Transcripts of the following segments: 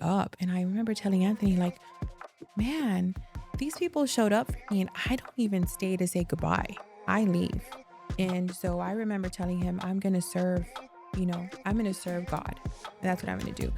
up. And I remember telling Anthony, like, man, these people showed up for me and I don't even stay to say goodbye. I leave. And so I remember telling him, I'm going to serve, I'm going to serve God. And that's what I'm going to do.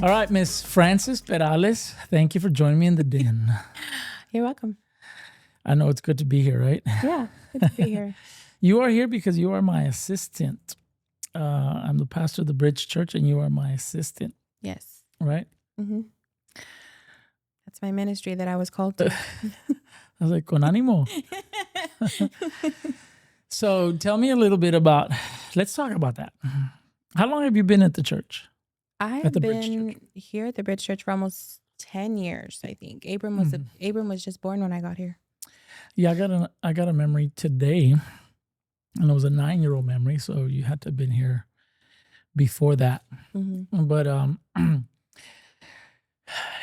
All right, Miss Frances Perales, thank you for joining me in the den. You're welcome. I know it's good to be here, right? Yeah, good to be here. You are here because you are my assistant. I'm the pastor of the Bridge Church, and you are my assistant. Yes. Right? Mm-hmm. That's my ministry that I was called to. I was like, con ánimo. So tell me a little bit about, let's talk about that. How long have you been at the church? I have been here at the Bridge Church for almost 10 years, I think. Abram was just born when I got here. Yeah, I got a memory today, and it was a 9-year-old memory, so you had to have been here before that. Mm-hmm. But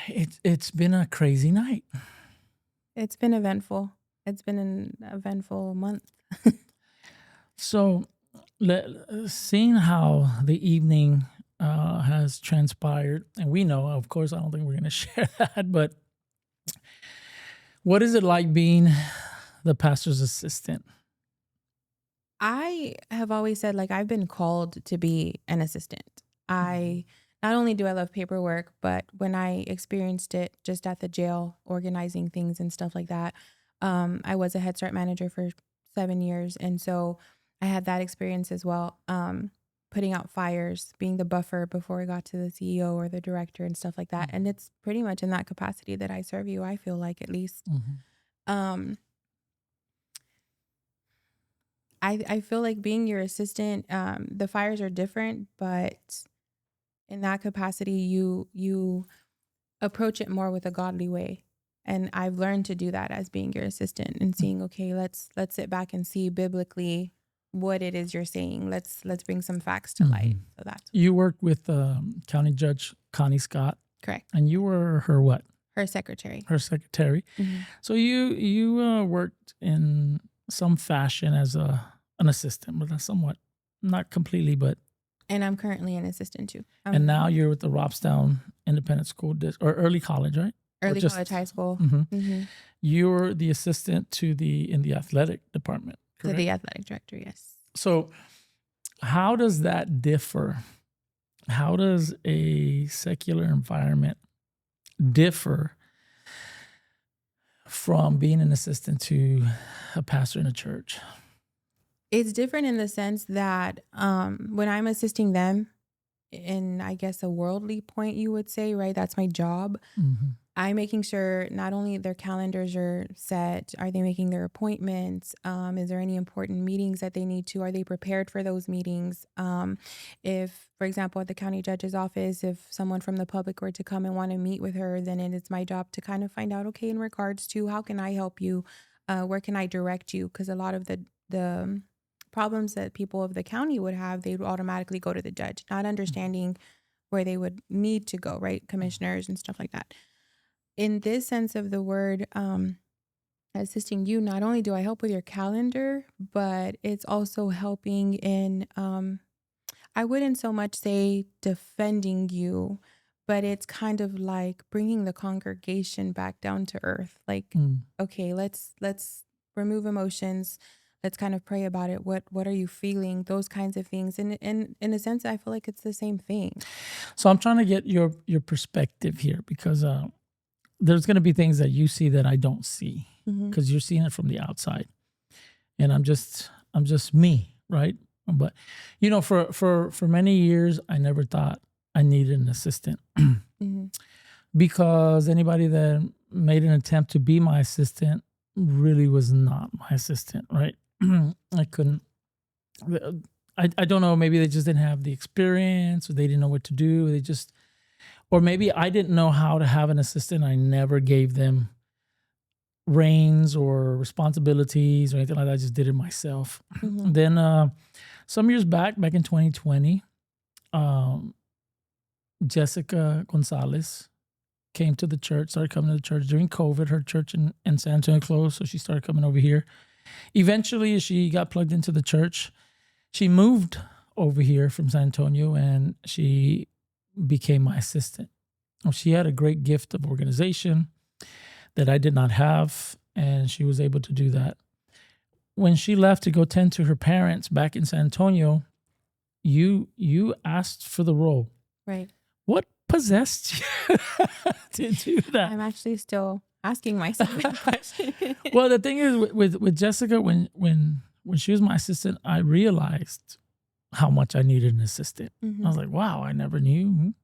it's been a crazy night. It's been eventful. It's been an eventful month. So, seeing how the evening has transpired, and we know, of course, I don't think we're going to share that, but what is it like being the pastor's assistant? I have always said, like, I've been called to be an assistant. Not only do I love paperwork, but when I experienced it just at the jail, organizing things and stuff like that, I was a Head Start manager for 7 years. And so I had that experience as well. Putting out fires, being the buffer before I got to the CEO or the director and stuff like that. Mm-hmm. And it's pretty much in that capacity that I serve you, I feel like, at least. Mm-hmm. I feel like being your assistant, the fires are different, but in that capacity, you approach it more with a godly way. And I've learned to do that as being your assistant and seeing, okay, let's sit back and see biblically what it is you're saying. Let's bring some facts to light. So that's you worked with County Judge Connie Scott, correct? And you were her what? Her secretary. Mm-hmm. So you worked in some fashion as an assistant, but somewhat, not completely, but. And I'm currently an assistant too. And now you're with the Robstown Independent School District, or early college, right? Early college, high school. Mm-hmm. Mm-hmm. You're the assistant in the athletic department, correct? To the athletic director, yes. So how does that differ? How does a secular environment differ from being an assistant to a pastor in a church? It's different in the sense that when I'm assisting them in, I guess, a worldly point, you would say, right? That's my job. Mm-hmm. I'm making sure not only their calendars are set, are they making their appointments? Is there any important meetings that they need to? Are they prepared for those meetings? If, for example, at the county judge's office, if someone from the public were to come and want to meet with her, then it is my job to kind of find out, okay, in regards to how can I help you? Where can I direct you? Because a lot of the problems that people of the county would have, they would automatically go to the judge, not understanding where they would need to go, right? Commissioners and stuff like that. In this sense of the word, assisting you, not only do I help with your calendar, but it's also helping in, I wouldn't so much say defending you, but it's kind of like bringing the congregation back down to earth. Like, okay, let's remove emotions. Let's kind of pray about it. What are you feeling? Those kinds of things. And in a sense, I feel like it's the same thing. So I'm trying to get your perspective here, because there's going to be things that you see that I don't see, because you're seeing it from the outside, and I'm just me, right? But for many years, I never thought I needed an assistant, because anybody that made an attempt to be my assistant really was not my assistant, right? I couldn't. I don't know. Maybe they just didn't have the experience, or they didn't know what to do. Or maybe I didn't know how to have an assistant. I never gave them reins or responsibilities or anything like that. I just did it myself. Mm-hmm. Then some years back in 2020, Jessica Gonzalez came to the church, started coming to the church during COVID. Her church in San Antonio closed, so she started coming over here. Eventually, she got plugged into the church. She moved over here from San Antonio, and she became my assistant. She had a great gift of organization that I did not have, and she was able to do that. When she left to go tend to her parents back in San Antonio, you asked for the role. Right. What possessed you to do that? I'm actually still asking myself that question. Well, the thing is with Jessica, when she was my assistant, I realized how much I needed an assistant. Mm-hmm. I was like, wow, I never knew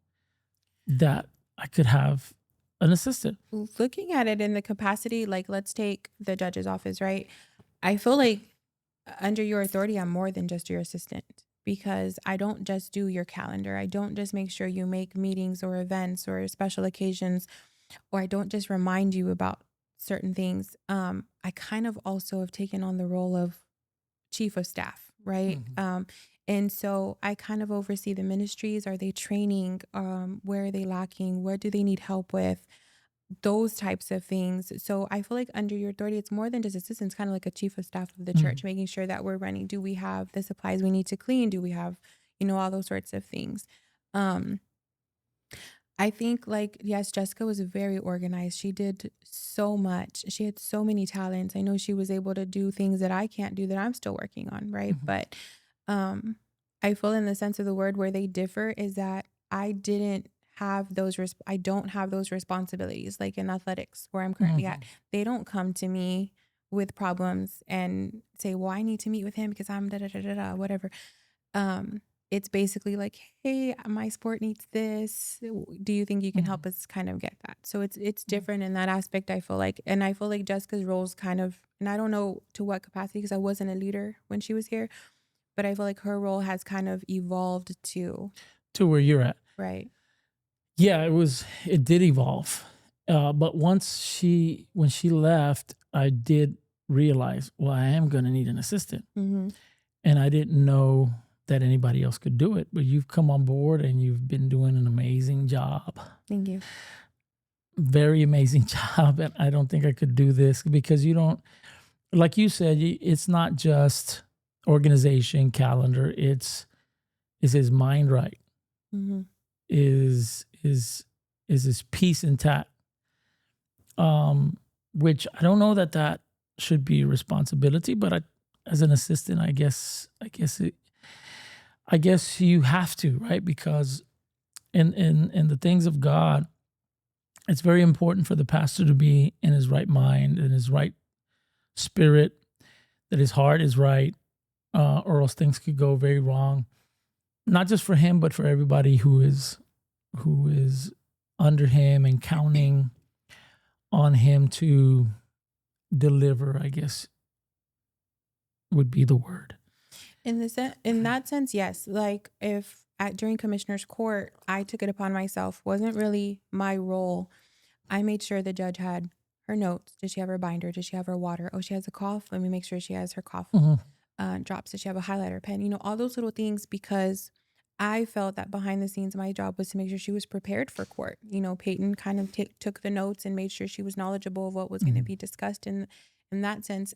that I could have an assistant. Looking at it in the capacity, like let's take the judge's office, right? I feel like under your authority, I'm more than just your assistant, because I don't just do your calendar. I don't just make sure you make meetings or events or special occasions, or I don't just remind you about certain things. I kind of also have taken on the role of chief of staff, right? Mm-hmm. And so I kind of oversee the ministries. Are they training? Where are they lacking? What do they need help with? Those types of things. So I feel like under your authority, it's more than just assistants, kind of like a chief of staff of the church, making sure that we're running. Do we have the supplies we need to clean? Do we have, all those sorts of things? I think yes, Jessica was very organized. She did so much. She had so many talents. I know she was able to do things that I can't do that I'm still working on. Right. Mm-hmm. But I feel in the sense of the word where they differ is that I don't have those responsibilities, like in athletics where I'm currently at. They don't come to me with problems and say, well, I need to meet with him because I'm whatever. It's basically like, hey, my sport needs this. Do you think you can help us kind of get that? So it's different in that aspect, I feel like. And I feel like Jessica's role's kind of, and I don't know to what capacity because I wasn't a leader when she was here, but I feel like her role has kind of evolved to where you're at. Right. Yeah, it did evolve. But when she left, I did realize, well, I am going to need an assistant. Mm-hmm. And I didn't know that anybody else could do it, but you've come on board and you've been doing an amazing job. Thank you. Very amazing job. And I don't think I could do this because you don't, like you said, it's not just organization, calendar. Is his mind right? Mm-hmm. Is his peace intact? Which I don't know that should be a responsibility, but as an assistant, I guess you have to, right? Because in the things of God, it's very important for the pastor to be in his right mind and his right spirit, that his heart is right, or else things could go very wrong. Not just for him, but for everybody who is under him and counting on him to deliver, I guess would be the word. In that sense, yes. Like if during commissioner's court, I took it upon myself, wasn't really my role. I made sure the judge had her notes. Did she have her binder? Did she have her water? Oh, she has a cough. Let me make sure she has her cough drops. Did she have a highlighter pen? All those little things, because I felt that behind the scenes, my job was to make sure she was prepared for court. Peyton kind of took the notes and made sure she was knowledgeable of what was going to be discussed in that sense.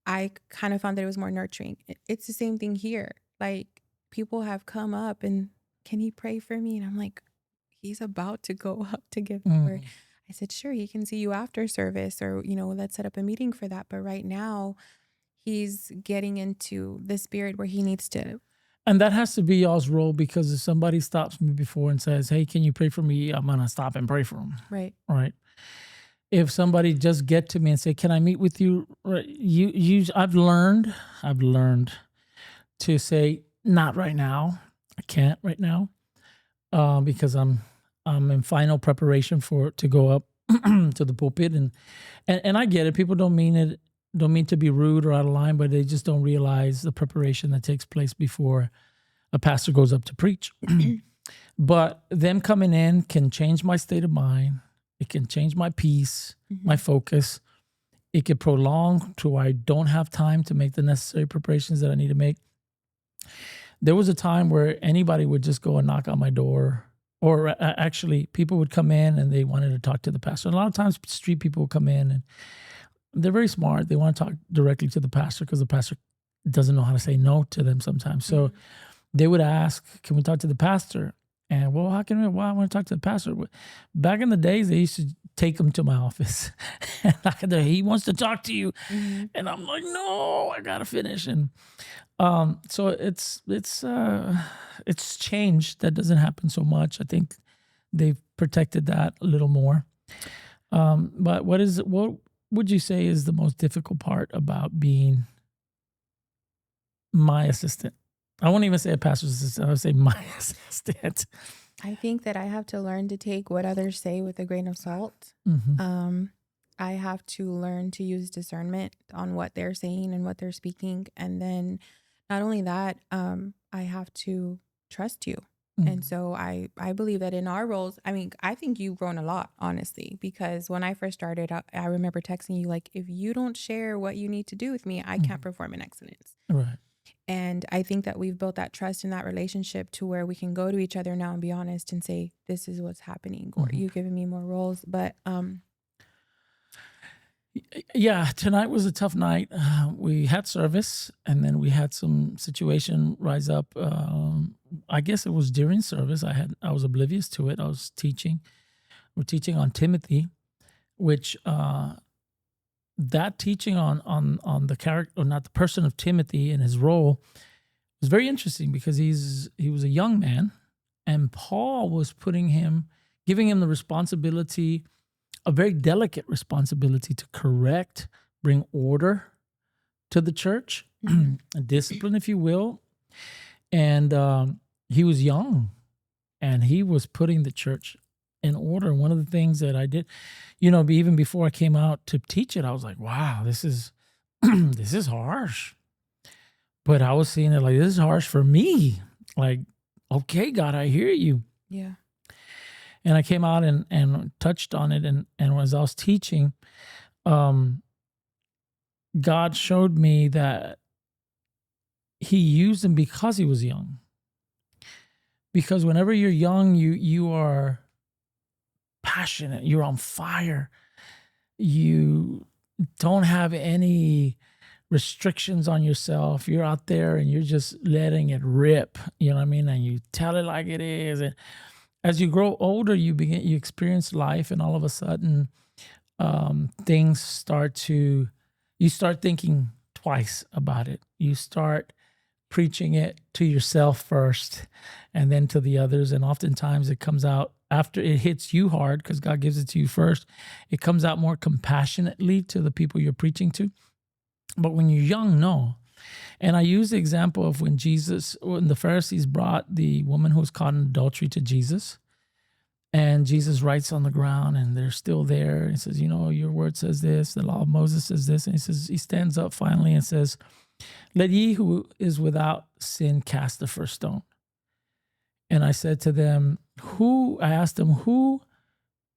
I kind of found that it was more nurturing. It's the same thing here. Like people have come up and, can he pray for me? And I'm like, he's about to go up to give the word. I said, sure, he can see you after service, or, let's set up a meeting for that. But right now he's getting into the spirit where he needs to. And that has to be y'all's role, because if somebody stops me before and says, hey, can you pray for me? I'm going to stop and pray for them. Right. Right. If somebody just get to me and say, can I meet with you? I've learned to say, not right now. I can't right now. Because I'm in final preparation to go up to the pulpit. And I get it. People don't mean to be rude or out of line, but they just don't realize the preparation that takes place before a pastor goes up to preach. But them coming in can change my state of mind, It can change my peace, my focus. It could prolong to where I don't have time to make the necessary preparations that I need to make. There was a time where anybody would just go and knock on my door, or actually people would come in and they wanted to talk to the pastor. And a lot of times street people would come in and they're very smart. They want to talk directly to the pastor because the pastor doesn't know how to say no to them sometimes. So they would ask, can we talk to the pastor? And well, how can we? Well, I want to talk to the pastor. Back in the days, they used to take him to my office. And he wants to talk to you. And I'm like, no, I got to finish. And so it's changed. That doesn't happen so much. I think they've protected that a little more. But what would you say is the most difficult part about being my assistant? I won't even say a pastor's assistant. I would say my assistant. I think that I have to learn to take what others say with a grain of salt. I have to learn to use discernment on what they're saying and what they're speaking. And then not only that, I have to trust you. And so I believe that in our roles, I mean, I think you've grown a lot, honestly, because when I first started, I remember texting you like, if you don't share what you need to do with me, I can't perform in excellence. Right. And I think that we've built that trust in that relationship to where we can go to each other now and be honest and say, this is what's happening, or you've given me more roles. But yeah, tonight was a tough night. We had service, and then we had some situation rise up. I guess it was during service. I was oblivious to it. I was teaching. We're teaching on Timothy, which that teaching on the character, or not the person of Timothy and his role, was very interesting because he was a young man, and Paul was giving him the responsibility, a very delicate responsibility, to correct, bring order to the church, a discipline, if you will. And he was young, and he was putting the church in order. One of the things that I did, even before I came out to teach it, I was like, wow, this is this is harsh. But I was seeing it like, this is harsh for me. Like, okay, God, I hear you. yeah. And I came out and touched on it. And as I was teaching, God showed me that he used him because he was young. Because whenever you're young, you are passionate, you're on fire. You don't have any restrictions on yourself. You're out there and you're just letting it rip, you know what I mean? And you tell it like it is. And as you grow older, you experience life, and all of a sudden, you start thinking twice about it. You start preaching it to yourself first and then to the others. And oftentimes it comes out after it hits you hard, because God gives it to you first. It comes out more compassionately to the people you're preaching to. But when you're young, no. And I use the example of when the Pharisees brought the woman who was caught in adultery to Jesus, and Jesus writes on the ground, and they're still there. He says, your word says this, the law of Moses says this. And he stands up finally and says, let ye who is without sin cast the first stone. And I said to them, I asked them, who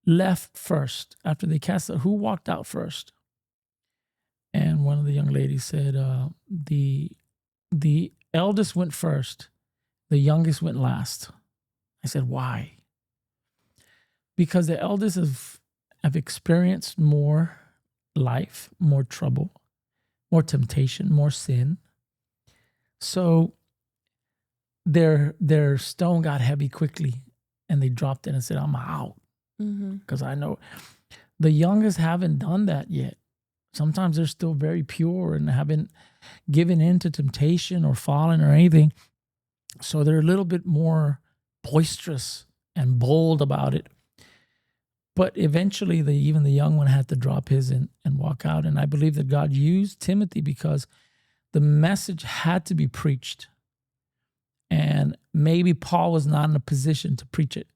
left first after they cast it? Who walked out first? And one of the young ladies said, the eldest went first, the youngest went last. I said, why? Because the eldest have experienced more life, more trouble, more temptation, more sin. So their stone got heavy quickly, and they dropped it and said, I'm out. Because I know the youngest haven't done that yet. Sometimes they're still very pure and haven't given in to temptation or fallen or anything. So they're a little bit more boisterous and bold about it. But eventually, even the young one had to drop his and walk out. And I believe that God used Timothy because the message had to be preached. And maybe Paul was not in a position to preach it,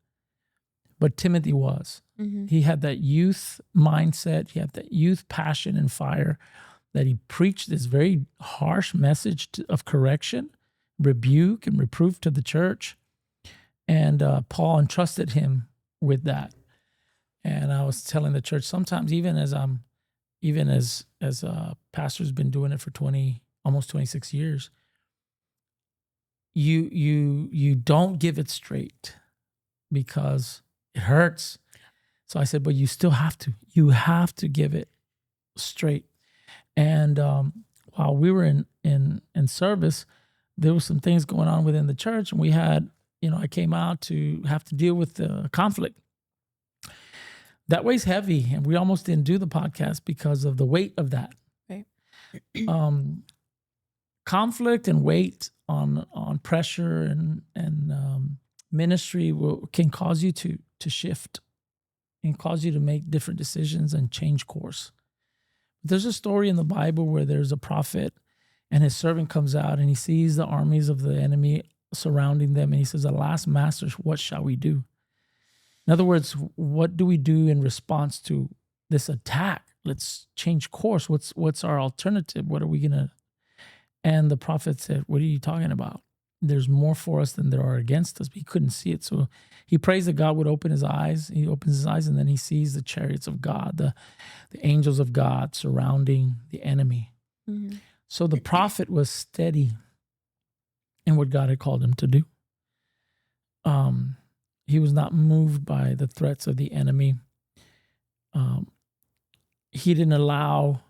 but Timothy was. He had that youth mindset. He had that youth passion and fire that he preached this very harsh message of correction, rebuke, and reproof to the church. And Paul entrusted him with that. And I was telling the church, sometimes even as a pastor's been doing it for almost 26 years, you don't give it straight because it hurts. So I said, but you still have to. You have to give it straight. And while we were in service, there were some things going on within the church, and we had, I came out to have to deal with the conflict. That weighs heavy, and we almost didn't do the podcast because of the weight of that. Right. Conflict and weight on pressure and ministry can cause you to shift and cause you to make different decisions and change course. There's a story in the Bible where there's a prophet and his servant comes out and he sees the armies of the enemy surrounding them, and he says, "Alas, masters, what shall we do?" In other words, what do we do in response to this attack? Let's change course. What's our alternative? What are we gonna? And the prophet said, "What are you talking about? There's more for us than there are against us." But he couldn't see it, so he prays that God would open his eyes. He opens his eyes, and then he sees the chariots of God, the angels of God surrounding the enemy. Mm-hmm. So the prophet was steady in what God had called him to do. He was not moved by the threats of the enemy. He didn't allow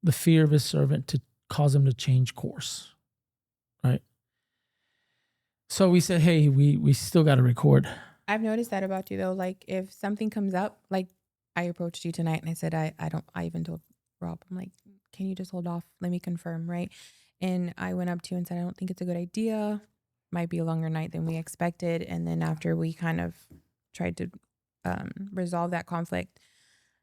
the fear of his servant to cause him to change course, right? So we said, hey, we still got to record. I've noticed that about you, though. Like, if something comes up, like I approached you tonight and I said, I even told Rob, I'm like, can you just hold off? Let me confirm, right? And I went up to you and said, I don't think it's a good idea. Might be a longer night than we expected. And then after we kind of tried to resolve that conflict,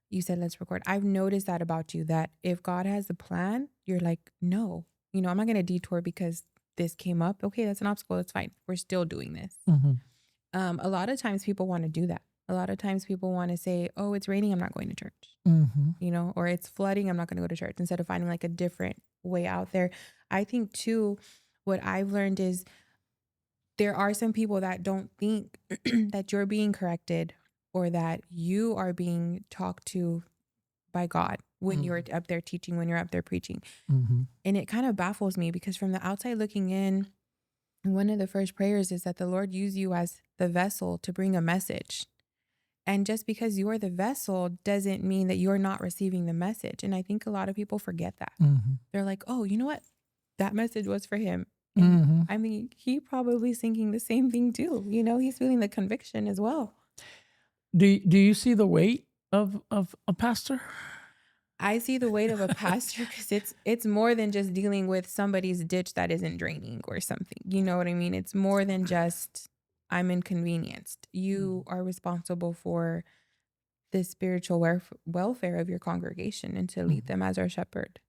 you said, let's record. I've noticed that about you, that if God has a plan, you're like, no, I'm not going to detour because this came up. Okay, that's an obstacle. That's fine. We're still doing this. Mm-hmm. A lot of times people want to do that. A lot of times people want to say, oh, it's raining, I'm not going to church. Mm-hmm. Or it's flooding, I'm not going to go to church, instead of finding like a different way out there. I think too, what I've learned is there are some people that don't think that you're being corrected or that you are being talked to by God when you're up there teaching, when you're up there preaching. Mm-hmm. And it kind of baffles me because from the outside looking in, one of the first prayers is that the Lord use you as the vessel to bring a message. And just because you're the vessel doesn't mean that you're not receiving the message. And I think a lot of people forget that. Mm-hmm. They're like, oh, you know what? That message was for him. And mm-hmm. I mean, he probably thinking the same thing too. He's feeling the conviction as well. Do you see the weight of a pastor? I see the weight of a pastor because it's more than just dealing with somebody's ditch that isn't draining or something. You know what I mean? It's more than just I'm inconvenienced. You are responsible for the spiritual welfare of your congregation and to lead them as our shepherd.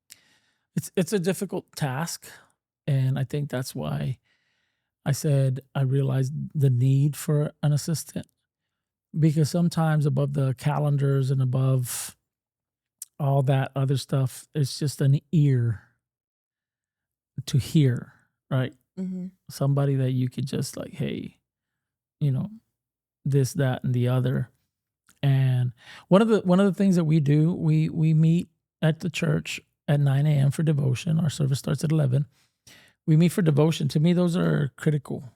It's a difficult task, and I think that's why I said I realized the need for an assistant, because sometimes above the calendars and above all that other stuff, it's just an ear to hear, right? Mm-hmm. Somebody that you could just like, hey, this, that, and the other. And one of the things that we do, we meet at the church at 9 a.m. for devotion. Our service starts at 11. We meet for devotion. To me, those are critical.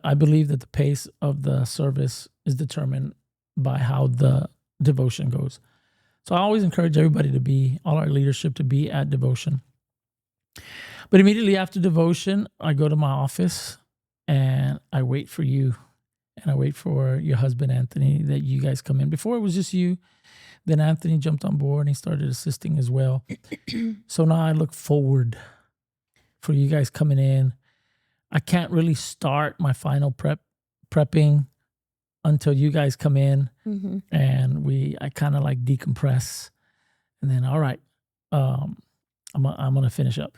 I believe that the pace of the service is determined by how the devotion goes. So I always encourage everybody all our leadership to be at devotion. But immediately after devotion, I go to my office and I wait for you. And I wait for your husband, Anthony, that you guys come in. Before it was just you. Then Anthony jumped on board and he started assisting as well. So now I look forward for you guys coming in. I can't really start my final prepping until you guys come in. Mm-hmm. And I kind of like decompress. And then, all right, I'm going to finish up.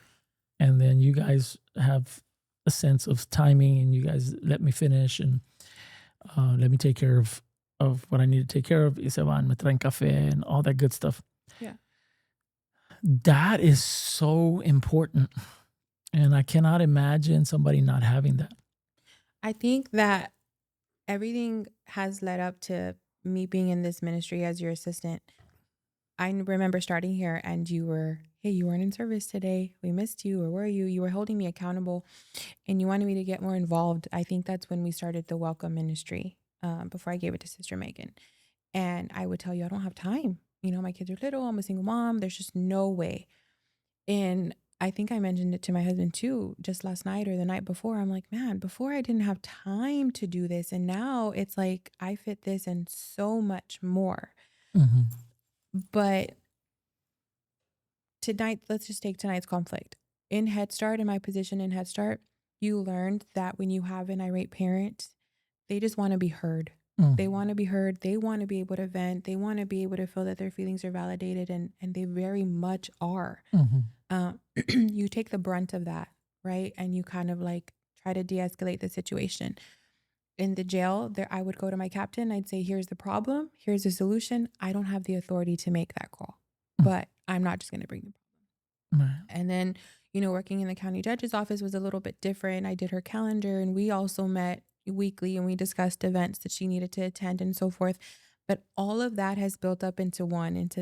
And then you guys have a sense of timing and you guys let me finish and let me take care of what I need to take care of. Me traen café and all that good stuff. Yeah. That is so important. And I cannot imagine somebody not having that. I think that everything has led up to me being in this ministry as your assistant, I remember starting here and you were, hey, you weren't in service today. We missed you. Or where are you? You were holding me accountable and you wanted me to get more involved. I think that's when we started the Welcome Ministry, before I gave it to Sister Megan. And I would tell you, I don't have time. You know, my kids are little. I'm a single mom. There's just no way. And I think I mentioned it to my husband too, just last night or the night before. I'm like, man, before I didn't have time to do this. And now it's like I fit this and so much more. Mm-hmm. But tonight, let's just take tonight's conflict. In Head Start, in my position in Head Start, you learned that when you have an irate parent, they just want to be heard. Mm-hmm. They want to be heard. They want to be able to vent. They want to be able to feel that their feelings are validated, and they very much are. Mm-hmm. You take the brunt of that, right? And you kind of like try to de-escalate the situation. In the jail, there, I would go to my captain. I'd say, here's the problem. Here's the solution. I don't have the authority to make that call, but I'm not just going to bring the problem. Right. And then, you know, working in the county judge's office was a little bit different. I did her calendar and we also met weekly and we discussed events that she needed to attend and so forth. But all of that has built up into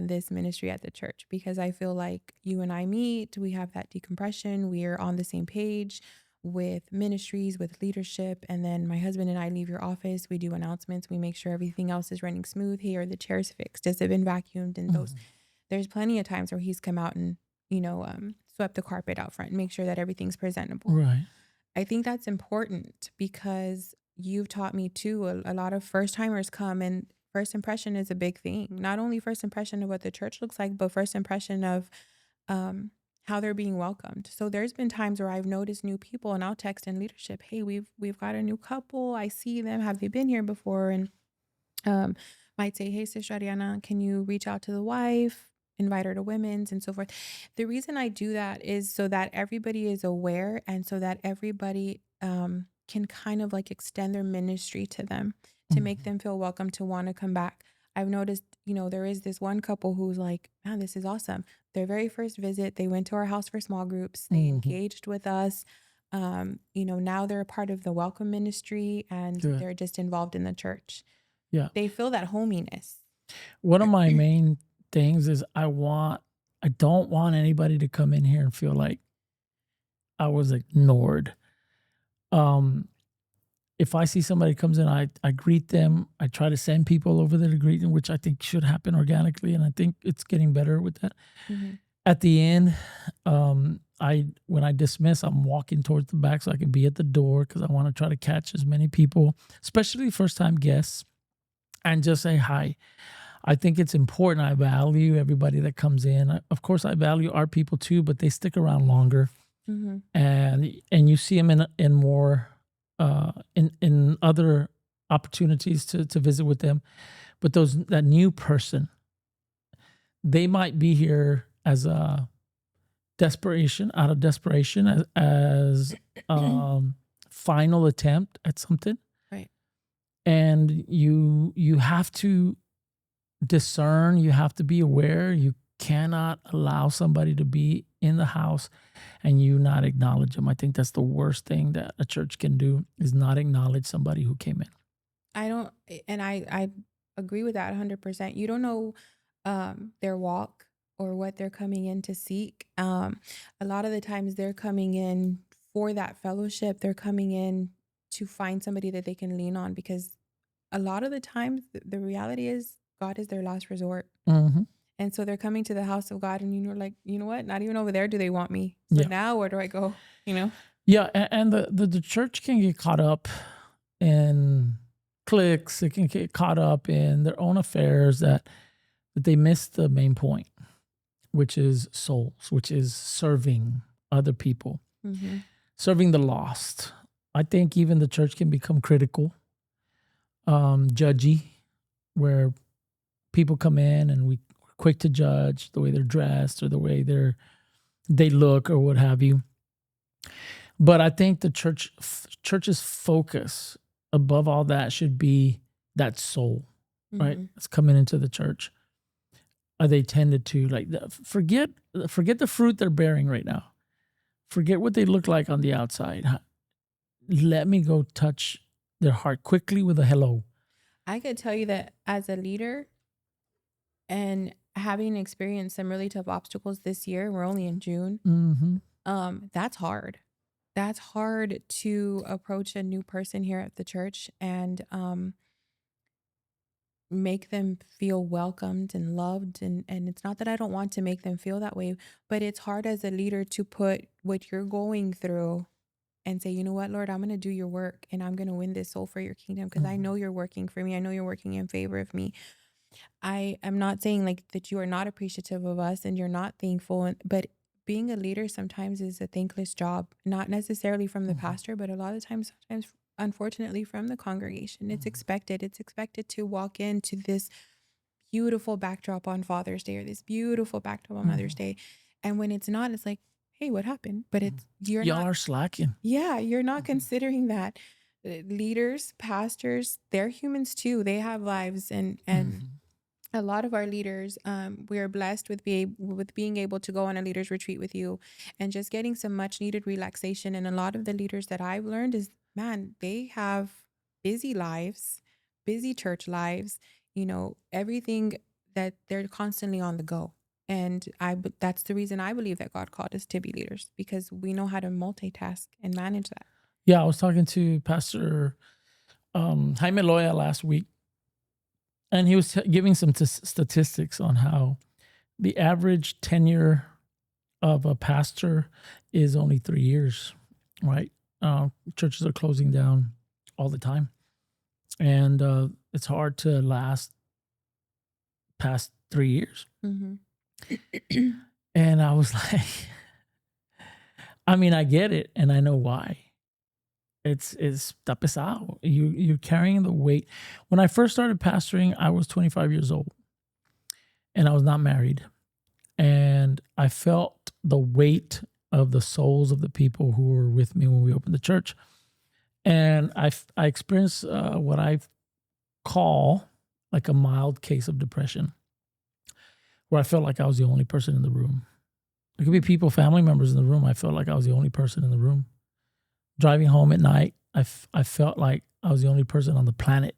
this ministry at the church, because I feel like you and I meet, we have that decompression, we are on the same page with ministries, with leadership. And then my husband and I leave your office, we do announcements, we make sure everything else is running smooth. Here, the chairs fixed, has it been vacuumed? And those, there's plenty of times where he's come out and, you know, swept the carpet out front and make sure that everything's presentable. Right. I think that's important because you've taught me too. A lot of first timers come, and first impression is a big thing. Not only first impression of what the church looks like, but first impression of how they're being welcomed. So there's been times where I've noticed new people, and I'll text in leadership, hey, we've got a new couple. I see them. Have they been here before? And might say, hey, Sister Ariana, can you reach out to the wife, invite her to women's and so forth. The reason I do that is so that everybody is aware, and so that everybody can kind of like extend their ministry to them to make them feel welcome to want to come back. I've noticed, you know, there is this one couple who's like, man, this is awesome. Their very first visit, they went to our house for small groups. They engaged with us. You know, now they're a part of the Welcome Ministry, and they're just involved in the church. Yeah. They feel that hominess. One of my main things is I don't want anybody to come in here and feel like I was ignored. If I see somebody comes in, I greet them. I try to send people over there to greet them, which I think should happen organically. And I think it's getting better with that. At the end, when I dismiss, I'm walking towards the back so I can be at the door, because I want to try to catch as many people, especially first-time guests, and just say hi. I think it's important. I value everybody that comes in. Of course, I value our people too, but they stick around longer, and you see them in more in other opportunities to visit with them. But that new person, they might be here as a desperation, out of desperation, as final attempt at something. Right. And you have to discern, you have to be aware. You cannot allow somebody to be in the house and you not acknowledge them. I think that's the worst thing that a church can do, is not acknowledge somebody who came in. I agree with that 100%. You don't know their walk or what they're coming in to seek. A lot of the times they're coming in for that fellowship. They're coming in to find somebody that they can lean on, because a lot of the times the reality is God is their last resort. And so they're coming to the house of God, and you're like, you know what? Not even over there do they want me. So now where do I go? You know? Yeah, and the church can get caught up in cliques. It can get caught up in their own affairs that they miss the main point, which is souls, which is serving other people, serving the lost. I think even the church can become critical, judgy, where people come in and we're quick to judge the way they're dressed or the way they look or what have you. But I think the church's focus above all that should be that soul, right? That's coming into the church. Are they tended to? Like, forget the fruit they're bearing right now. Forget what they look like on the outside. Let me go touch their heart quickly with a hello. I could tell you that as a leader and having experienced some really tough obstacles this year, we're only in June. Mm-hmm. That's hard. That's hard to approach a new person here at the church and make them feel welcomed and loved. And it's not that I don't want to make them feel that way, but it's hard as a leader to put what you're going through and say, you know what, Lord, I'm going to do your work and I'm going to win this soul for your kingdom because I Mm-hmm. know you're working for me. I know you're working in favor of me. I am not saying like that you are not appreciative of us and you're not thankful, but being a leader sometimes is a thankless job, not necessarily from the Mm-hmm. pastor, but a lot of times, sometimes, unfortunately, from the congregation. It's expected. It's expected to walk into this beautiful backdrop on Father's Day or this beautiful backdrop on Mm-hmm. Mother's Day. And when it's not, it's like, hey, what happened? But you're Y'all not, are slacking. yeah, you're not Mm-hmm. considering that leaders, pastors, they're humans too. They have lives and Mm-hmm. a lot of our leaders, we are blessed with being able to go on a leaders retreat with you and just getting some much needed relaxation. And a lot of the leaders that I've learned is, man, they have busy lives, busy church lives, everything that they're constantly on the go. And that's the reason I believe that God called us to be leaders, because we know how to multitask and manage that. Yeah, I was talking to Pastor Jaime Loya last week, and he was giving some statistics on how the average tenure of a pastor is only 3 years, right? Churches are closing down all the time, and it's hard to last past 3 years. Mm-hmm. And I was like, I mean, I get it, and I know why. It's está pesado. You're carrying the weight. When I first started pastoring, I was 25 years old, and I was not married, and I felt the weight of the souls of the people who were with me when we opened the church. And I experienced what I call like a mild case of depression, where I felt like I was the only person in the room. There could be people, family members in the room. I felt like I was the only person in the room. Driving home at night, I felt like I was the only person on the planet.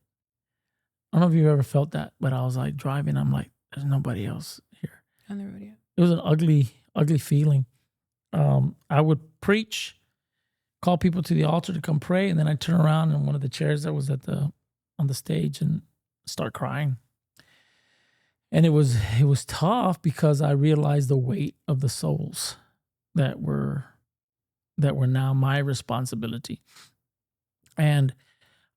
I don't know if you've ever felt that, but I was like driving. I'm like, there's nobody else here. On the rodeo. It was an ugly, ugly feeling. I would preach, call people to the altar to come pray, and then I'd turn around in one of the chairs that was on the stage and start crying. And it was tough because I realized the weight of the souls that were now my responsibility. And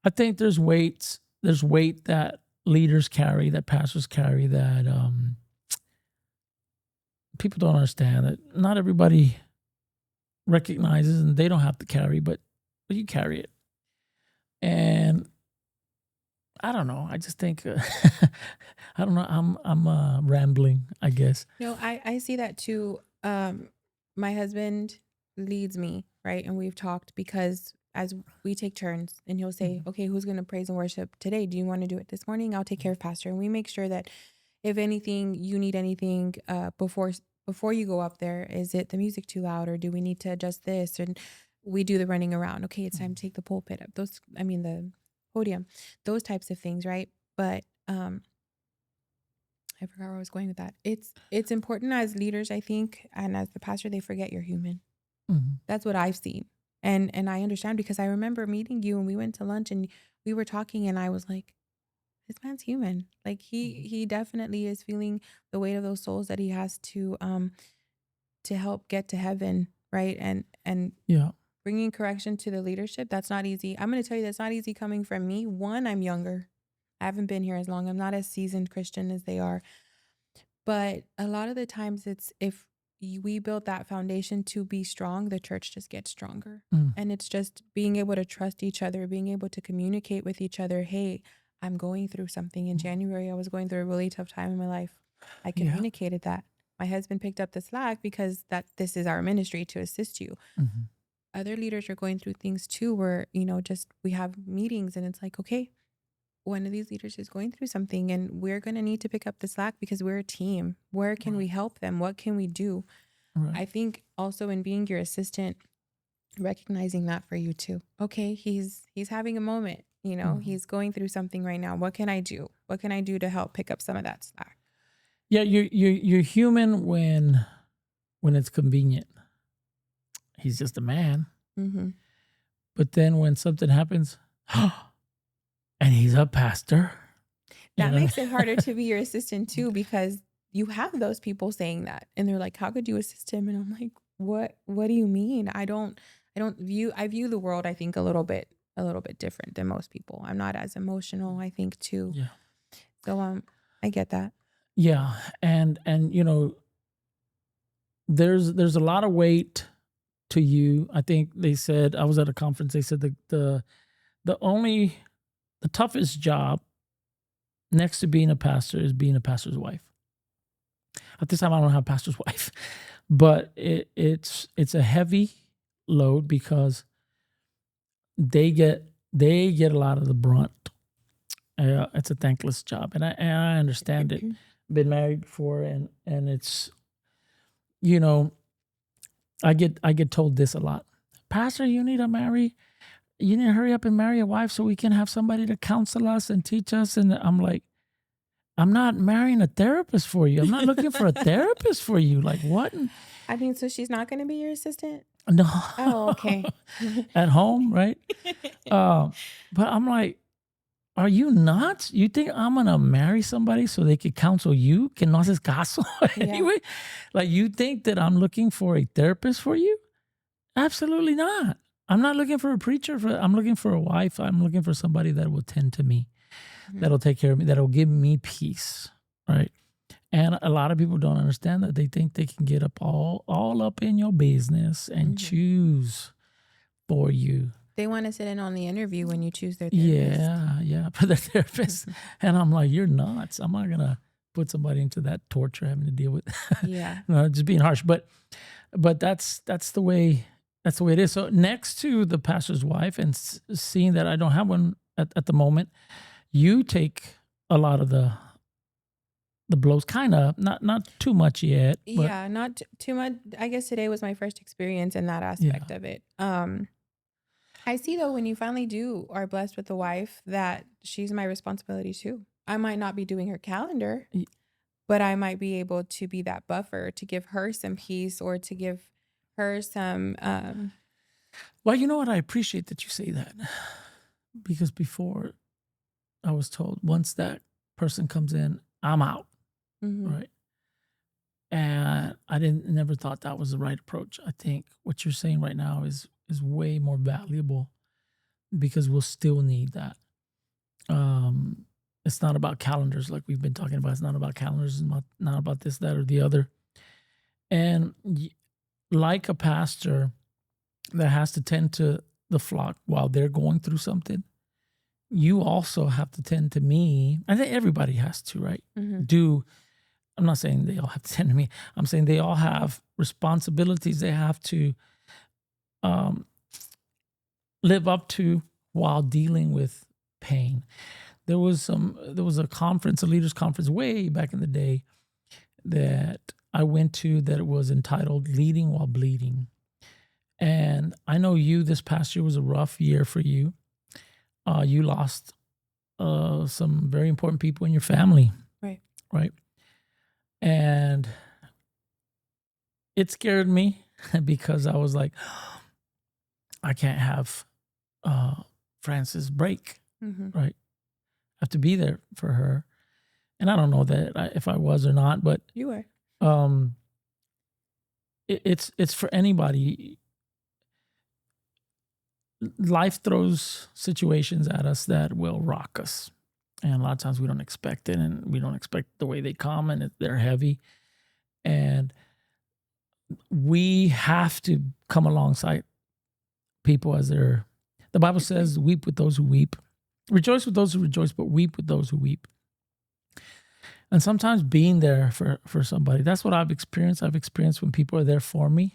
I think there's weight that leaders carry, that pastors carry, that people don't understand, that not everybody recognizes, and they don't have to carry, but you carry it. And I don't know. I just think I don't know. I'm rambling, I guess. No, I see that too. My husband leads me, right? And we've talked because as we take turns and he'll say, Mhm. okay, who's going to praise and worship today? Do you want to do it this morning? I'll take care of pastor. And we make sure that if anything, you need anything, before you go up there, is it the music too loud or do we need to adjust this? And we do the running around. Okay, it's time to take the pulpit up. The podium, those types of things. Right. But, I forgot where I was going with that. It's important as leaders, I think, and as the pastor, they forget you're human. Mhm. That's what I've seen. And I understand because I remember meeting you and we went to lunch and we were talking and I was like, this man's human. Like he definitely is feeling the weight of those souls that he has to help get to heaven, right? And Yeah. bringing correction to the leadership, that's not easy. I'm going to tell you that's not easy coming from me. One, I'm younger. I haven't been here as long. I'm not as seasoned Christian as they are. But a lot of the times it's if we build that foundation to be strong, the church just gets stronger. Mm. And it's just being able to trust each other, being able to communicate with each other. Hey, I'm going through something. In January, I was going through a really tough time in my life. I Yeah. communicated that. My husband picked up the slack because this is our ministry to assist you. Mhm. Other leaders are going through things too where, just we have meetings and it's like, okay, one of these leaders is going through something and we're going to need to pick up the slack because we're a team. Where can we Right. help them? What can we do? Right. I think also in being your assistant, recognizing that for you too. Okay, he's having a moment. You know, he's going through something right now. What can I do? What can I do to help pick up some of that slack? Yeah, you're human when it's convenient. He's just a man. Mm-hmm. But then when something happens, and he's a pastor, That makes it harder to be your assistant too, because you have those people saying that, and they're like, "How could you assist him?" And I'm like, "What? What do you mean? I view the world, I think, a little bit different than most people. I'm not as emotional, I think, too. Yeah. So I get that. Yeah, and there's a lot of weight to you. I think they said, I was at a conference. They said the toughest job next to being a pastor is being a pastor's wife. At this time, I don't have a pastor's wife, but it's a heavy load because they get a lot of the brunt. It's a thankless job, and I understand it. Been married before, and it's, you know, I get told this a lot. Pastor, you need to hurry up and marry a wife so we can have somebody to counsel us and teach us. And I'm like, I'm not marrying a therapist for you. I'm not looking for a therapist for you. Like, what? I mean, so she's not going to be your assistant? No. Oh, okay. At home, right? But I'm like, are you nuts? You think I'm gonna marry somebody so they could counsel you? Que no haces caso anyway. Like, you think that I'm looking for a therapist for you? Absolutely not. I'm not looking for a preacher. I'm looking for a wife. I'm looking for somebody that will tend to me, that'll take care of me, that'll give me peace, right? And a lot of people don't understand that. They think they can get up all up in your business and choose for you. They want to sit in on the interview when you choose their therapist. Yeah, for their therapist. And I'm like, you're nuts. I'm not gonna put somebody into that torture having to deal with. Yeah. No, just being harsh, but that's the way it is. So next to the pastor's wife, and seeing that I don't have one at the moment, you take a lot of the blows, kind of, not too much yet. But Yeah, not too much. I guess today was my first experience in that aspect of it. I see though, when you finally are blessed with a wife, that she's my responsibility too. I might not be doing her calendar, but I might be able to be that buffer to give her some peace, or to give her some. Well, you know what? I appreciate that you say that, because before I was told, once that person comes in, I'm out, right? And I never thought that was the right approach. I think what you're saying right now is way more valuable, because we'll still need that. It's not about calendars like we've been talking about. It's not about calendars. It's not about this, that, or the other. And like a pastor that has to tend to the flock while they're going through something, you also have to tend to me. I think everybody has to, right? I'm not saying they all have to tend to me. I'm saying they all have responsibilities they have to live up to while dealing with pain. There was a conference, a leaders conference way back in the day that I went to, that it was entitled Leading While Bleeding. And I know this past year was a rough year for you. You lost some very important people in your family. Right. And it scared me because I was like, I can't have Frances break, right? I have to be there for her. And I don't know that if I was or not, but You were. It's for anybody. Life throws situations at us that will rock us. And a lot of times we don't expect it, and we don't expect the way they come, and they're heavy. And we have to come alongside people as they're, the Bible says, weep with those who weep, rejoice with those who rejoice, but weep with those who weep. And sometimes being there for somebody, that's what I've experienced. I've experienced when people are there for me,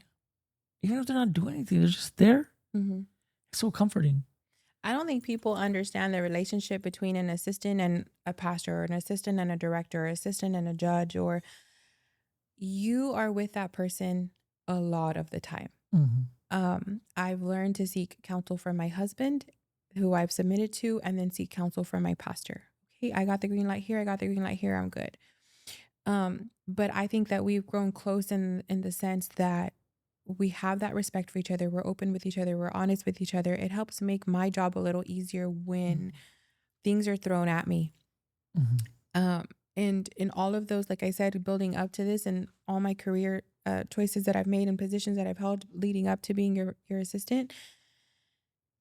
even if they're not doing anything, they're just there. It's so comforting. I don't think people understand the relationship between an assistant and a pastor, or an assistant and a director, or assistant and a judge, or you are with that person a lot of the time. I've learned to seek counsel from my husband. who I've submitted to, and then seek counsel from my pastor. Okay, I got the green light here. I got the green light here. I'm good. But I think that we've grown close in the sense that we have that respect for each other. We're open with each other. We're honest with each other. It helps make my job a little easier when things are thrown at me. And in all of those, like I said, building up to this and all my career choices that I've made and positions that I've held leading up to being your assistant,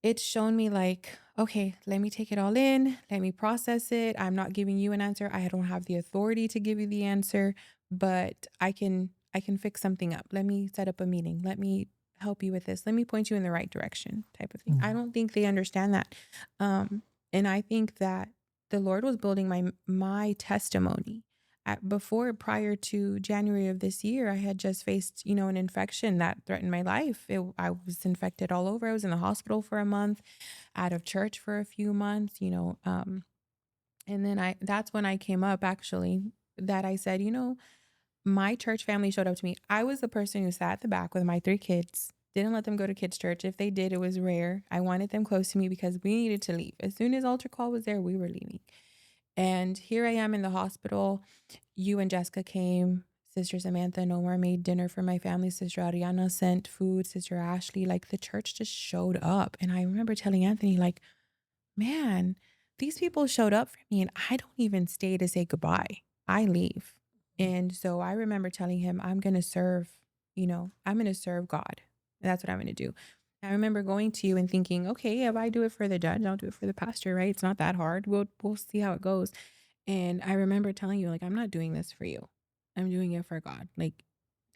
it's shown me like, okay, let me take it all in. Let me process it. I'm not giving you an answer. I don't have the authority to give you the answer, but I can fix something up. Let me set up a meeting. Let me help you with this. Let me point you in the right direction type of thing. I don't think they understand that. And I think that the Lord was building my testimony. Prior to January of this year, I had just faced, an infection that threatened my life. I was infected all over. I was in the hospital for a month, out of church for a few months, and then that's when I came up actually that I said, my church family showed up to me. I was the person who sat at the back with my 3 kids, didn't let them go to kids' church. If they did, it was rare. I wanted them close to me because we needed to leave. As soon as altar call was there, we were leaving. And here I am in the hospital. You and Jessica came. Sister Samantha and Omar made dinner for my family. Sister Ariana sent food. Sister Ashley, like the church just showed up. And I remember telling Anthony, like, man, these people showed up for me and I don't even stay to say goodbye. I leave. And so I remember telling him, I'm going to serve, I'm going to serve God. That's what I'm going to do. I remember going to you and thinking, okay, if I do it for the judge, I'll do it for the pastor, right? It's not that hard. We'll see how it goes. And I remember telling you, like, I'm not doing this for you. I'm doing it for God. Like,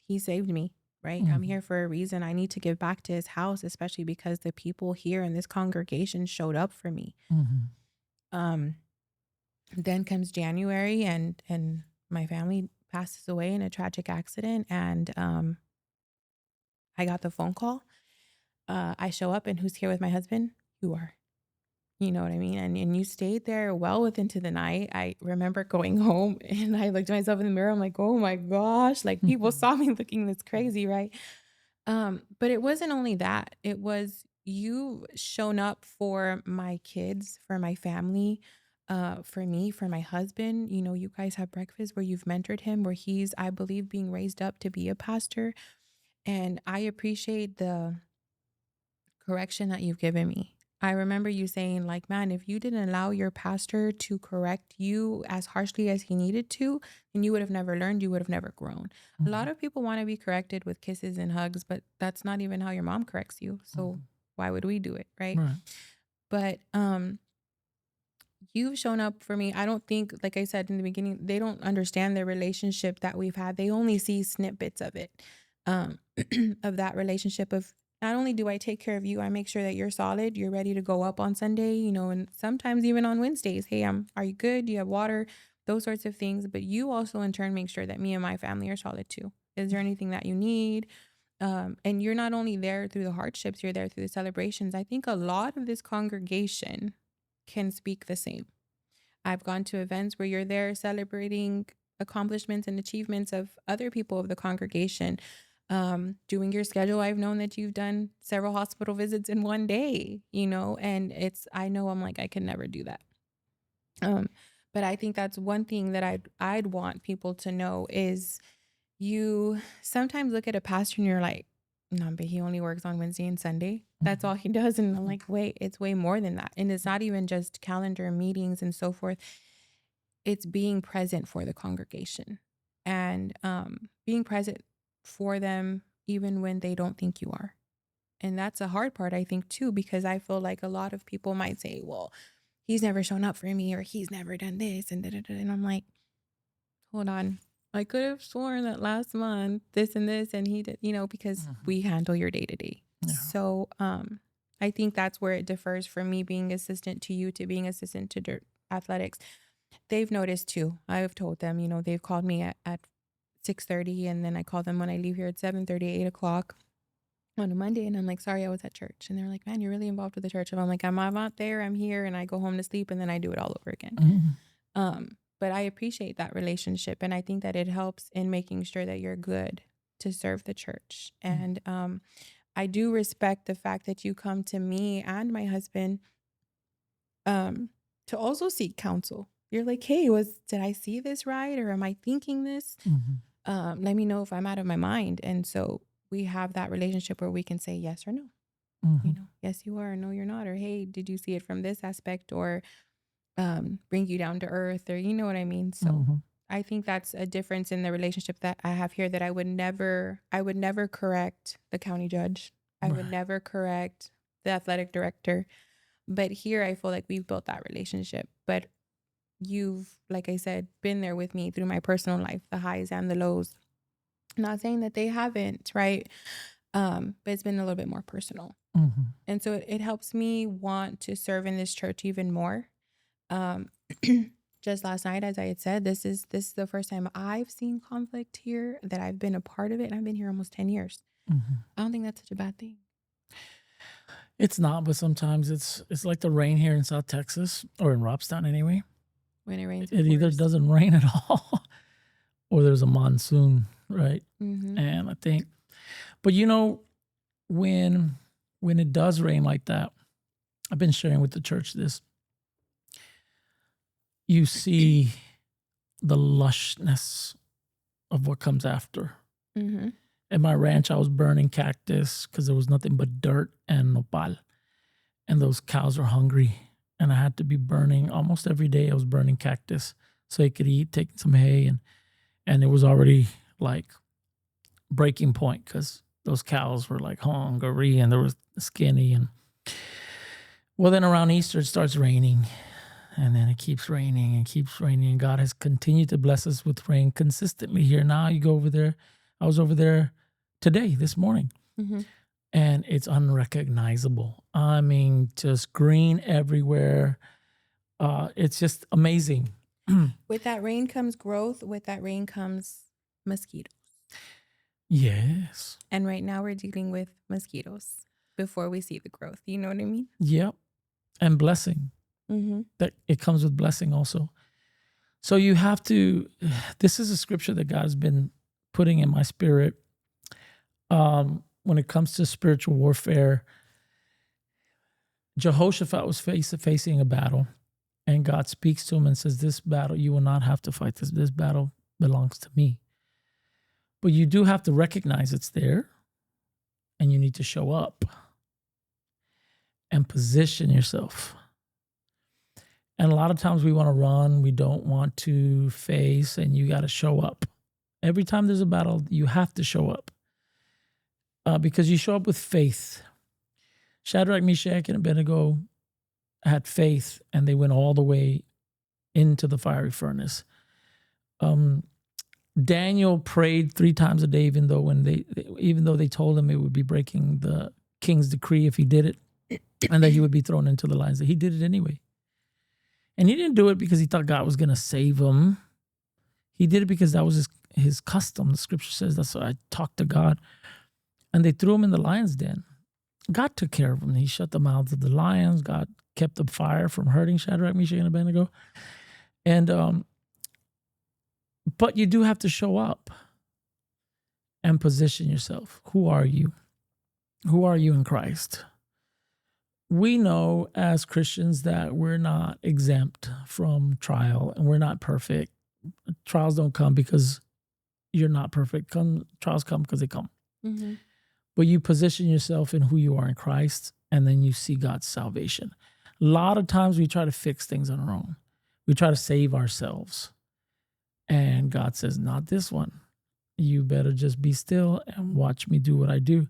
he saved me, right? I'm here for a reason. I need to give back to his house, especially because the people here in this congregation showed up for me. Then comes January and my family passes away in a tragic accident. And I got the phone call. I show up and who's here with my husband? You are. You know what I mean? And you stayed there well into the night. I remember going home and I looked at myself in the mirror. I'm like, oh my gosh, like people saw me looking this crazy, right? But it wasn't only that. It was you shown up for my kids, for my family, for me, for my husband. You guys have breakfast where you've mentored him, where he's, I believe, being raised up to be a pastor. And I appreciate the correction that you've given me. I remember you saying, like, man, if you didn't allow your pastor to correct you as harshly as he needed to, then you would have never learned, you would have never grown. A lot of people want to be corrected with kisses and hugs, but that's not even how your mom corrects you. So why would we do it, right? But you've shown up for me. I don't think, like I said in the beginning, they don't understand the relationship that we've had. They only see snippets of it, of that relationship of not only do I take care of you, I make sure that you're solid, you're ready to go up on Sunday, and sometimes even on Wednesdays. Hey, are you good? Do you have water? Those sorts of things. But you also in turn make sure that me and my family are solid too. Is there anything that you need? And you're not only there through the hardships, you're there through the celebrations. I think a lot of this congregation can speak the same. I've gone to events where you're there celebrating accomplishments and achievements of other people of the congregation. Doing your schedule, I've known that you've done several hospital visits in one day, and I know I'm like, I can never do that. But I think that's one thing that I'd want people to know is you sometimes look at a pastor and you're like, no, but he only works on Wednesday and Sunday. That's all he does. And I'm like, wait, it's way more than that. And it's not even just calendar meetings and so forth. It's being present for the congregation and being present for them even when they don't think you are. And that's a hard part, I think, too, because I feel like a lot of people might say, well, he's never shown up for me or he's never done this and da-da-da. And I'm like, hold on. I could have sworn that last month this and this and he did, because we handle your day to day. So I think that's where it differs from me being assistant to you to being assistant to athletics. They've noticed too. I've told them, they've called me at 6:30 and then I call them when I leave here at 7:30, 8 o'clock on a Monday. And I'm like, sorry, I was at church. And they're like, man, you're really involved with the church. And I'm like, I'm not there. I'm here. And I go home to sleep and then I do it all over again. But I appreciate that relationship. And I think that it helps in making sure that you're good to serve the church. And I do respect the fact that you come to me and my husband to also seek counsel. You're like, hey, did I see this right? Or am I thinking this? Let me know if I'm out of my mind. And so we have that relationship where we can say yes or no. Yes, you are. No, you're not. Or, hey, did you see it from this aspect? Or bring you down to earth, or you know what I mean? So I think that's a difference in the relationship that I have here, that I would never correct the county judge. I would never correct the athletic director. But here I feel like we've built that relationship. But you've, like I said, been there with me through my personal life, the highs and the lows. Not saying that they haven't, right? But it's been a little bit more personal. And so it helps me want to serve in this church even more. Just last night, as I had said, this is the first time I've seen conflict here, that I've been a part of it, and I've been here almost 10 years. I don't think that's such a bad thing. It's not, but sometimes it's like the rain here in South Texas, or in Robstown anyway. When it rains, it either doesn't rain at all, or there's a monsoon, right? And I think, but when it does rain like that, I've been sharing with the church this, you see the lushness of what comes after. At my ranch, I was burning cactus because there was nothing but dirt and nopal. And those cows were hungry. And I had to be burning almost every day. I was burning cactus so they could eat, taking some hay. And it was already like breaking point because those cows were like hungry and they were skinny. And well, then around Easter, it starts raining. And then it keeps raining and keeps raining. And God has continued to bless us with rain consistently here. Now you go over there. I was over there today, this morning. And it's unrecognizable. I mean, just green everywhere. It's just amazing. With that rain comes growth. With that rain comes mosquitoes. Yes. And right now we're dealing with mosquitoes before we see the growth. You know what I mean? Yep. And blessing. That it comes with blessing also. So you have to, this is a scripture that God has been putting in my spirit. When it comes to spiritual warfare, Jehoshaphat was facing a battle, and God speaks to him and says, this battle, you will not have to fight this. This battle belongs to me. But you do have to recognize it's there, and you need to show up and position yourself. And a lot of times we want to run, we don't want to face, and you got to show up. Every time there's a battle, you have to show up. Because you show up with faith. Shadrach, Meshach, and Abednego had faith, and they went all the way into the fiery furnace. Daniel prayed 3 times a day, even though they told him it would be breaking the king's decree if he did it, and that he would be thrown into the lions. He did it anyway. And he didn't do it because he thought God was going to save him. He did it because that was his custom. The scripture says that's why I talked to God. And they threw him in the lion's den. God took care of him. He shut the mouths of the lions. God kept the fire from hurting Shadrach, Meshach, and Abednego. And but you do have to show up and position yourself. Who are you? Who are you in Christ? We know as Christians that we're not exempt from trial, and we're not perfect. Trials don't come because you're not perfect. Trials come because they come. But you position yourself in who you are in Christ, and then you see God's salvation. A lot of times we try to fix things on our own. We try to save ourselves. And God says, not this one. You better just be still and watch me do what I do.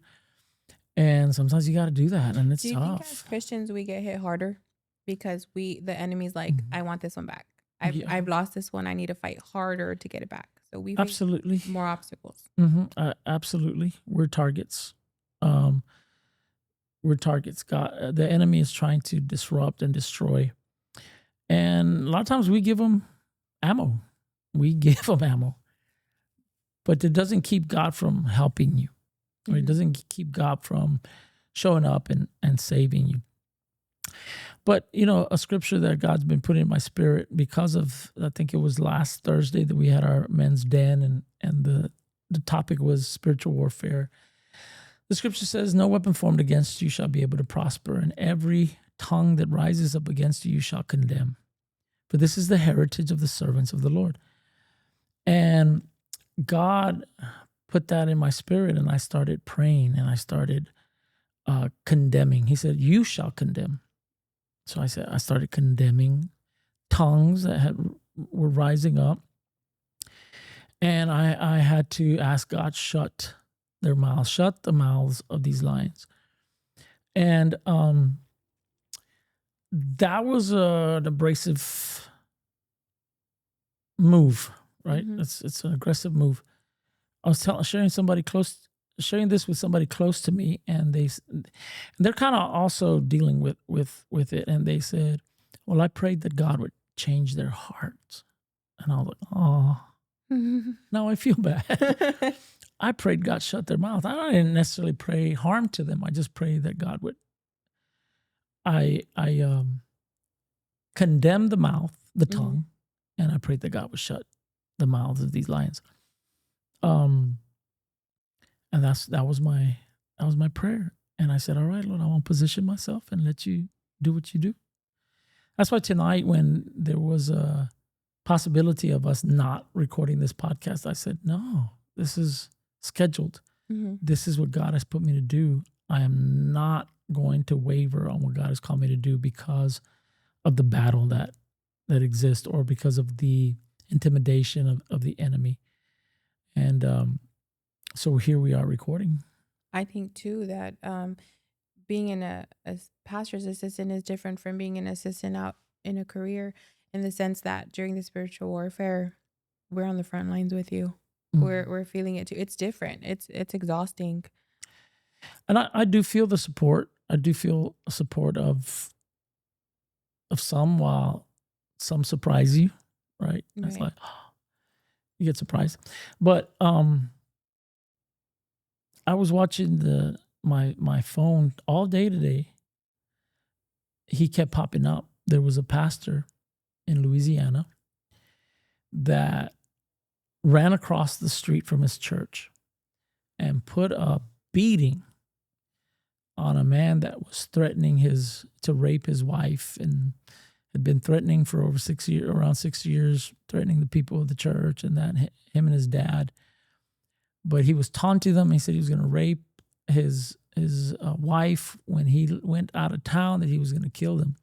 And sometimes you got to do that, and it's tough. Do you think as Christians we get hit harder because the enemy's like, I want this one back. I've lost this one. I need to fight harder to get it back. So we face absolutely more obstacles. Absolutely, we're targets. We're targets. God, the enemy is trying to disrupt and destroy, and a lot of times we give them ammo. We give them ammo, but it doesn't keep God from helping you. Or it doesn't keep God from showing up and saving you. But, a scripture that God's been putting in my spirit because of, I think it was last Thursday that we had our men's den, and the topic was spiritual warfare. The scripture says, no weapon formed against you shall be able to prosper, and every tongue that rises up against you shall condemn. For this is the heritage of the servants of the Lord. And God put that in my spirit, and I started praying, and I started condemning. He said, you shall condemn. So I started condemning tongues that were rising up. And I had to ask God, shut their mouths, shut the mouths of these lions. And that was an abrasive move, right? It's an aggressive move. I was sharing this with somebody close to me, and they're kind of also dealing with it. And they said, well, I prayed that God would change their hearts. And I was like, oh, now I feel bad. I prayed God shut their mouth. I didn't necessarily pray harm to them. I just prayed that God would. I condemned the mouth, the tongue, and I prayed that God would shut the mouths of these lions. And that was my prayer. And I said, all right, Lord, I want to position myself and let you do what you do. That's why tonight, when there was a possibility of us not recording this podcast, I said, no, this is scheduled. This is what God has put me to do. I am not going to waver on what God has called me to do because of the battle that exists, or because of the intimidation of the enemy. And so here we are recording. I think too that being a pastor's assistant is different from being an assistant out in a career, in the sense that during the spiritual warfare, we're on the front lines with you. We're feeling it too. It's different. It's exhausting. And I do feel the support. I do feel support of some, while some surprise you, right? It's like, oh, you get surprised. But I was watching my phone all day today. He kept popping up. There was a pastor in Louisiana that ran across the street from his church and put a beating on a man that was threatening to rape his wife, and had been threatening for over around 6 years, threatening the people of the church and that, him and his dad. But he was taunting them. He said he was going to rape his wife when he went out of town, that he was going to kill them.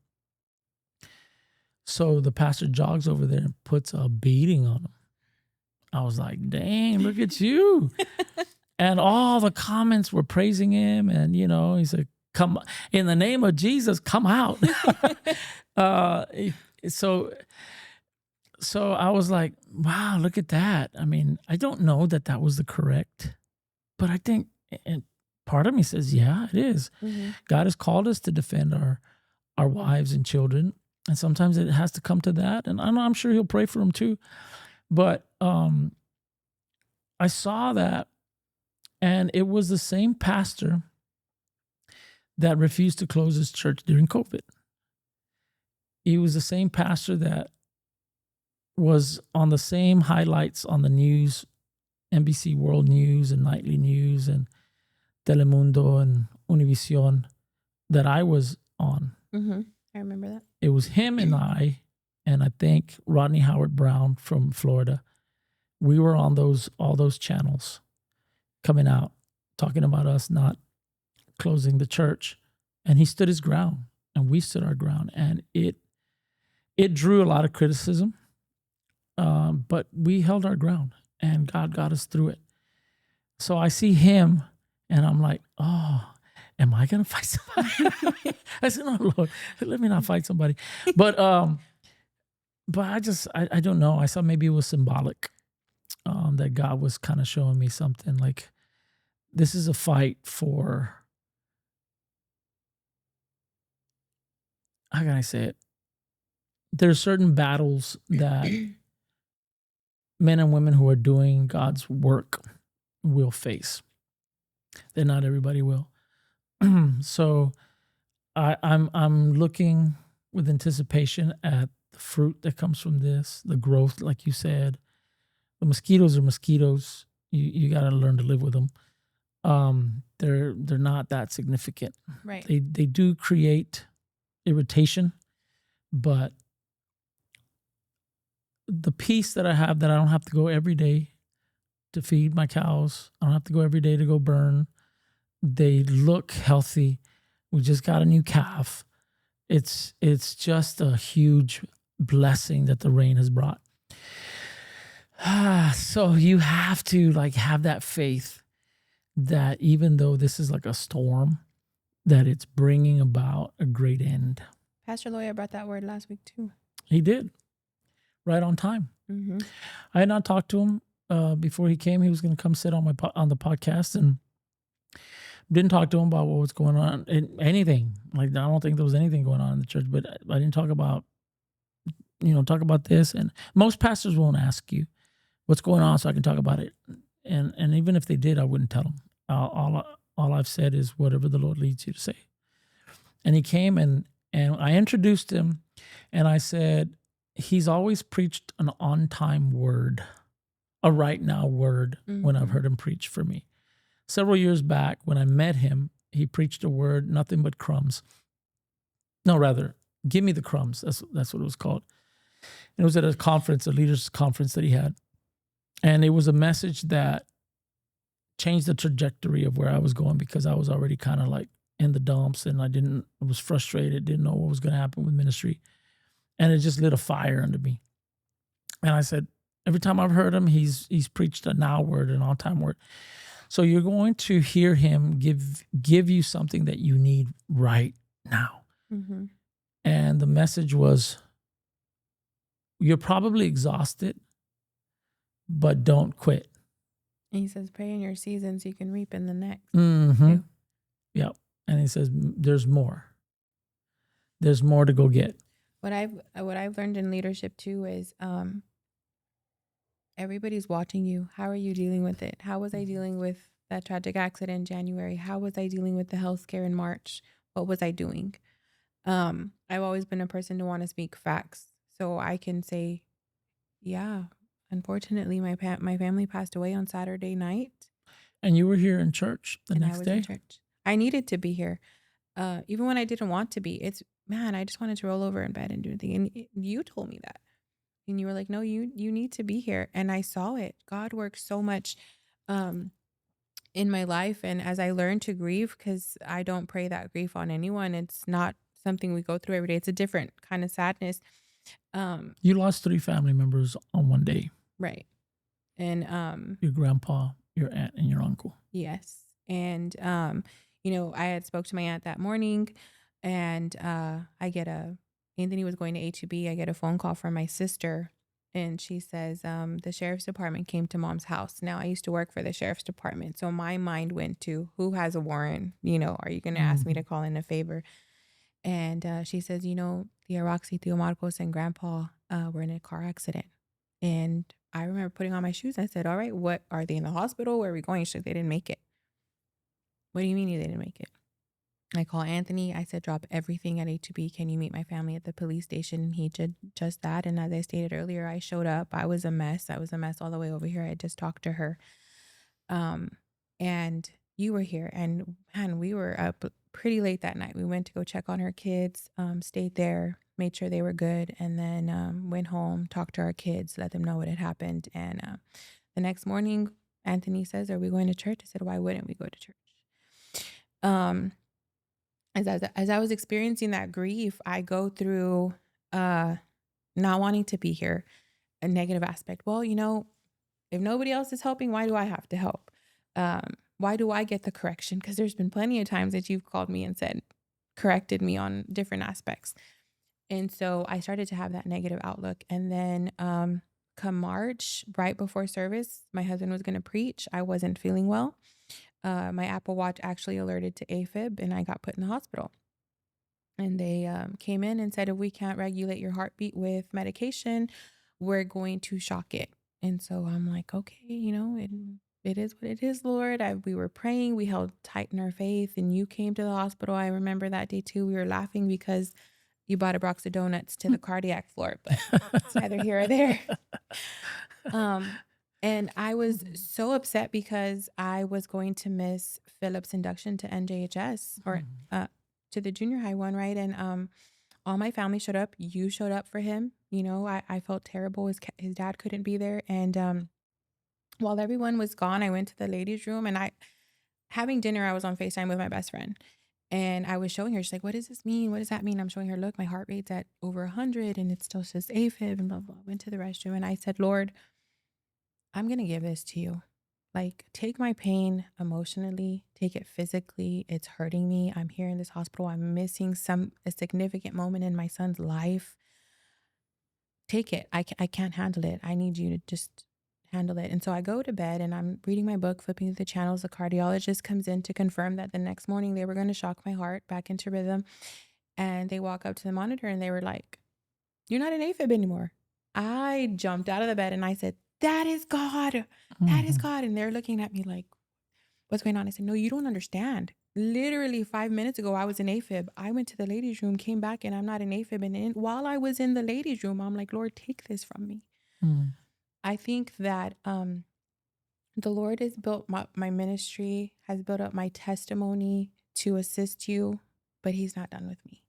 So the pastor jogs over there and puts a beating on him. I was like, dang, look at you. And all the comments were praising him. And, he said, come, in the name of Jesus, come out. So I was like, wow, look at that. I mean, I don't know that was the correct, but I think, and part of me says, yeah, it is. God has called us to defend our wives and children. And sometimes it has to come to that. And I'm sure he'll pray for them too. But I saw that, and it was the same pastor that refused to close his church during COVID. He was the same pastor that was on the same highlights on the news, NBC World News and Nightly News and Telemundo and Univision, that I was on. I remember that. It was him and I think Rodney Howard Brown from Florida. We were on all those channels coming out, talking about us not closing the church. And he stood his ground, and we stood our ground. And it drew a lot of criticism, but we held our ground, and God got us through it. So I see him, and I'm like, oh, am I going to fight somebody? I said, no, Lord, let me not fight somebody. But I don't know. I saw maybe it was symbolic, that God was kind of showing me something like, this is a fight for, how can I say it? There are certain battles that men and women who are doing God's work will face. That not everybody will. So I'm looking with anticipation at the fruit that comes from this, the growth, like you said. The mosquitoes are mosquitoes. You got to learn to live with them. They're not that significant. Right. They do create irritation, but the peace that I have, that I don't have to go every day to feed my cows. I don't have to go every day to go burn. They look healthy. We just got a new calf. It's just a huge blessing that the rain has brought. So you have to like have that faith that even though this is like a storm, that it's bringing about a great end. Pastor Loya brought that word last week too. He did. Right on time. Mm-hmm. I had not talked to him before he came. He was going to come sit on on the podcast, and didn't talk to him about what was going on. Anything. Like, I don't think there was anything going on in the church, but I didn't talk about, talk about this. And most pastors won't ask you what's going on so I can talk about it. And even if they did, I wouldn't tell them. All I've said is whatever the Lord leads you to say. And he came and I introduced him, and I said, he's always preached an on-time word, a right now word, when I've heard him preach for me. Several years back, when I met him, he preached a word, nothing but crumbs. No, rather, give me the crumbs. That's what it was called. And it was at a conference, a leaders' conference that he had. And it was a message that changed the trajectory of where I was going, because I was already kind of like in the dumps, and I was frustrated, didn't know what was going to happen with ministry. And it just lit a fire under me. And I said, every time I've heard him, he's preached a now word, an on-time word. So you're going to hear him give you something that you need right now. Mm-hmm. And the message was, you're probably exhausted, but don't quit. And he says, pray in your season so you can reap in the next. Mm-hmm. Yep. And he says, there's more. There's more to go get. What I've learned in leadership too is everybody's watching you. How are you dealing with it? How was I dealing with that tragic accident in January? How was I dealing with the health scare in March? What was I doing? I've always been a person to want to speak facts. So I can say, yeah, unfortunately, my family passed away on Saturday night. And you were here in church the next day? I was in church. I needed to be here. Even when I didn't want to be. I just wanted to roll over in bed and do anything. And you told me that. And you were like, no, you need to be here. And I saw it. God works so much in my life. And as I learned to grieve, because I don't pray that grief on anyone, it's not something we go through every day. It's a different kind of sadness. You lost 3 family members on one day. Right. And your grandpa, your aunt, and your uncle. Yes. And I had spoke to my aunt that morning, and Anthony was going to H-E-B. I get a phone call from my sister, and she says, the sheriff's department came to mom's house. Now, I used to work for the sheriff's department, so my mind went to, who has a warrant? Are you going to ask me to call in a favor? And she says, Tia Roxy, Tio Marcos, and Grandpa were in a car accident. And I remember putting on my shoes. I said, all right, what, are they in the hospital? Where are we going? She said, they didn't make it. What do you mean they didn't make it? I call Anthony. I said, drop everything at H-E-B. Can you meet my family at the police station? And he did just that. And as I stated earlier, I showed up. I was a mess. All the way over here. I just talked to her. And you were here. And man, we were up pretty late that night. We went to go check on her kids, stayed there, made sure they were good, and then went home, talked to our kids, let them know what had happened. And the next morning, Anthony says, are we going to church? I said, why wouldn't we go to church? As I was experiencing that grief, I go through not wanting to be here, a negative aspect. Well, if nobody else is helping, why do I have to help? Why do I get the correction? Because there's been plenty of times that you've called me and corrected me on different aspects. And so I started to have that negative outlook. And then come March, right before service, my husband was going to preach. I wasn't feeling well. My Apple Watch actually alerted to AFib, and I got put in the hospital. And they came in and said, if we can't regulate your heartbeat with medication, we're going to shock it. And so I'm like, okay, it is what it is, Lord. We were praying. We held tight in our faith, and you came to the hospital. I remember that day too. We were laughing because you bought a box of donuts to the cardiac floor, but it's neither here or there. And I was so upset because I was going to miss Philip's induction to NJHS or to the junior high one, right? And all my family showed up. You showed up for him. You know, I felt terrible. His dad couldn't be there. And while everyone was gone, I went to the ladies' room and having dinner, I was on FaceTime with my best friend. And I was showing her, she's like, what does this mean? What does that mean? I'm showing her, look, my heart rate's at over 100 and it still says AFib and blah, blah. Went to the restroom and I said, Lord, I'm going to give this to you. Like, take my pain emotionally, take it physically. It's hurting me. I'm here in this hospital. I'm missing a significant moment in my son's life. Take it. I can't handle it. I need you to just handle it. And so I go to bed and I'm reading my book, flipping through the channels. The cardiologist comes in to confirm that the next morning they were going to shock my heart back into rhythm. And they walk up to the monitor and they were like, you're not an AFib anymore. I jumped out of the bed and I said, that is God. That is God. And they're looking at me like, what's going on? I said, no, you don't understand. Literally 5 minutes ago, I was in AFib. I went to the ladies' room, came back, and I'm not in AFib. And while I was in the ladies' room, I'm like, Lord, take this from me. I think that the Lord has built my ministry, has built up my testimony to assist you, but he's not done with me.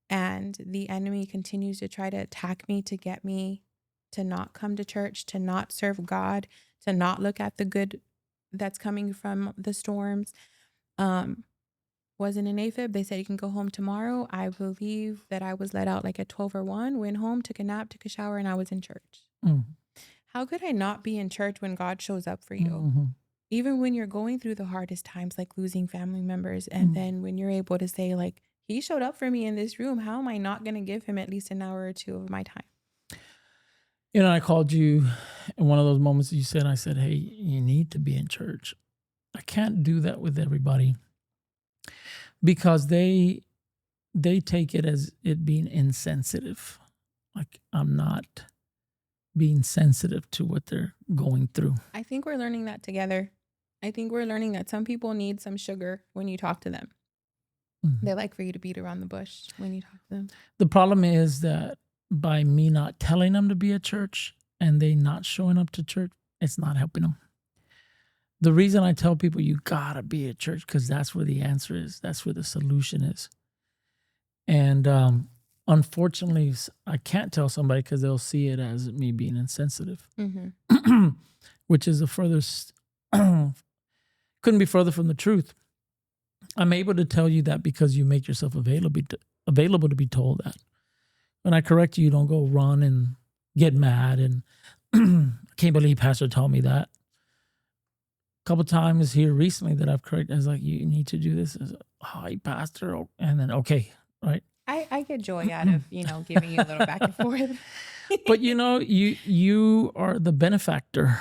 And the enemy continues to try to attack me, to get me to not come to church, to not serve God, to not look at the good that's coming from the storms. Wasn't an AFib. They said you can go home tomorrow. I believe that I was let out like at 12 or 1, went home, took a nap, took a shower, and I was in church. How could I not be in church when God shows up for you? Even when you're going through the hardest times, like losing family members. And then when you're able to say, like, he showed up for me in this room, how am I not going to give him at least an hour or two of my time? You know, I called you in one of those moments you said, I said, hey, you need to be in church. I can't do that with everybody because they take it as it being insensitive. Like I'm not being sensitive to what they're going through. I think we're learning that together. I think we're learning that some people need some sugar when you talk to them. They like for you to beat around the bush when you talk to them. The problem is that by me not telling them to be at church and they not showing up to church, it's not helping them. The reason I tell people you gotta be at church because that's where the answer is. That's where the solution is. And unfortunately, I can't tell somebody because they'll see it as me being insensitive, which is the furthest, couldn't be further from the truth. I'm able to tell you that because you make yourself available to be told that. When I correct you, you don't go run and get mad and I can't believe Pastor told me that. A couple times here recently that I've corrected, I was like, you need to do this. I was like, hi, Pastor. And then, okay, right? I get joy out of, giving you a little back and forth. But you are the benefactor.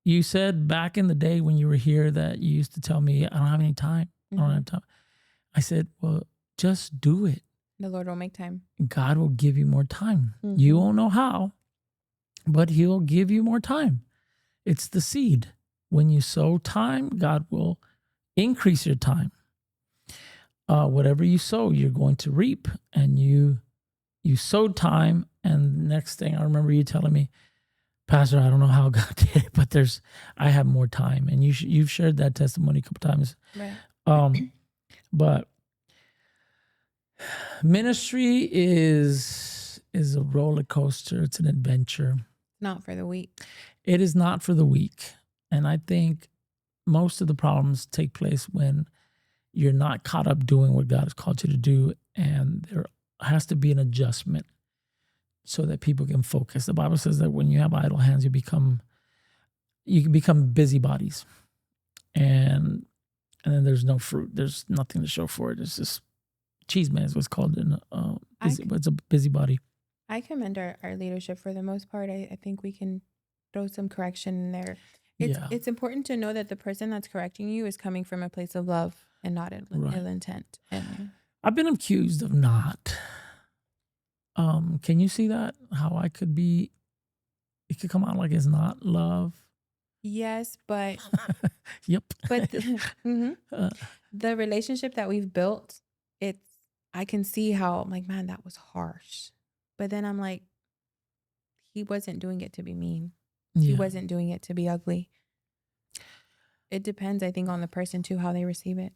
You said back in the day when you were here that you used to tell me, I don't have any time. I don't have time. I said, well, just do it. The Lord will make time. God will give you more time. You won't know how, but he'll give you more time. It's the seed. When you sow time, God will increase your time. Whatever you sow, you're going to reap. And you sowed time, and next thing I remember you telling me, Pastor, I don't know how God did it, but I have more time. And you've shared that testimony a couple times. Right. But ministry is a roller coaster. It's an adventure. Not for the weak. It is not for the weak. And I think most of the problems take place when you're not caught up doing what God has called you to do. And there has to be an adjustment so that people can focus. The Bible says that when you have idle hands, you can become busybodies. And then there's no fruit. There's nothing to show for it. It's just cheese man is what's called it's a busybody. I commend our leadership for the most part. I think we can throw some correction in there. It's important to know that the person that's correcting you is coming from a place of love and not ill intent. I've been accused of not. Can you see that? How it could come out like it's not love. Yes, but yep. But the relationship that we've built, I can see how I'm like, man, that was harsh. But then I'm like, he wasn't doing it to be mean. He wasn't doing it to be ugly. It depends, I think, on the person too, how they receive it.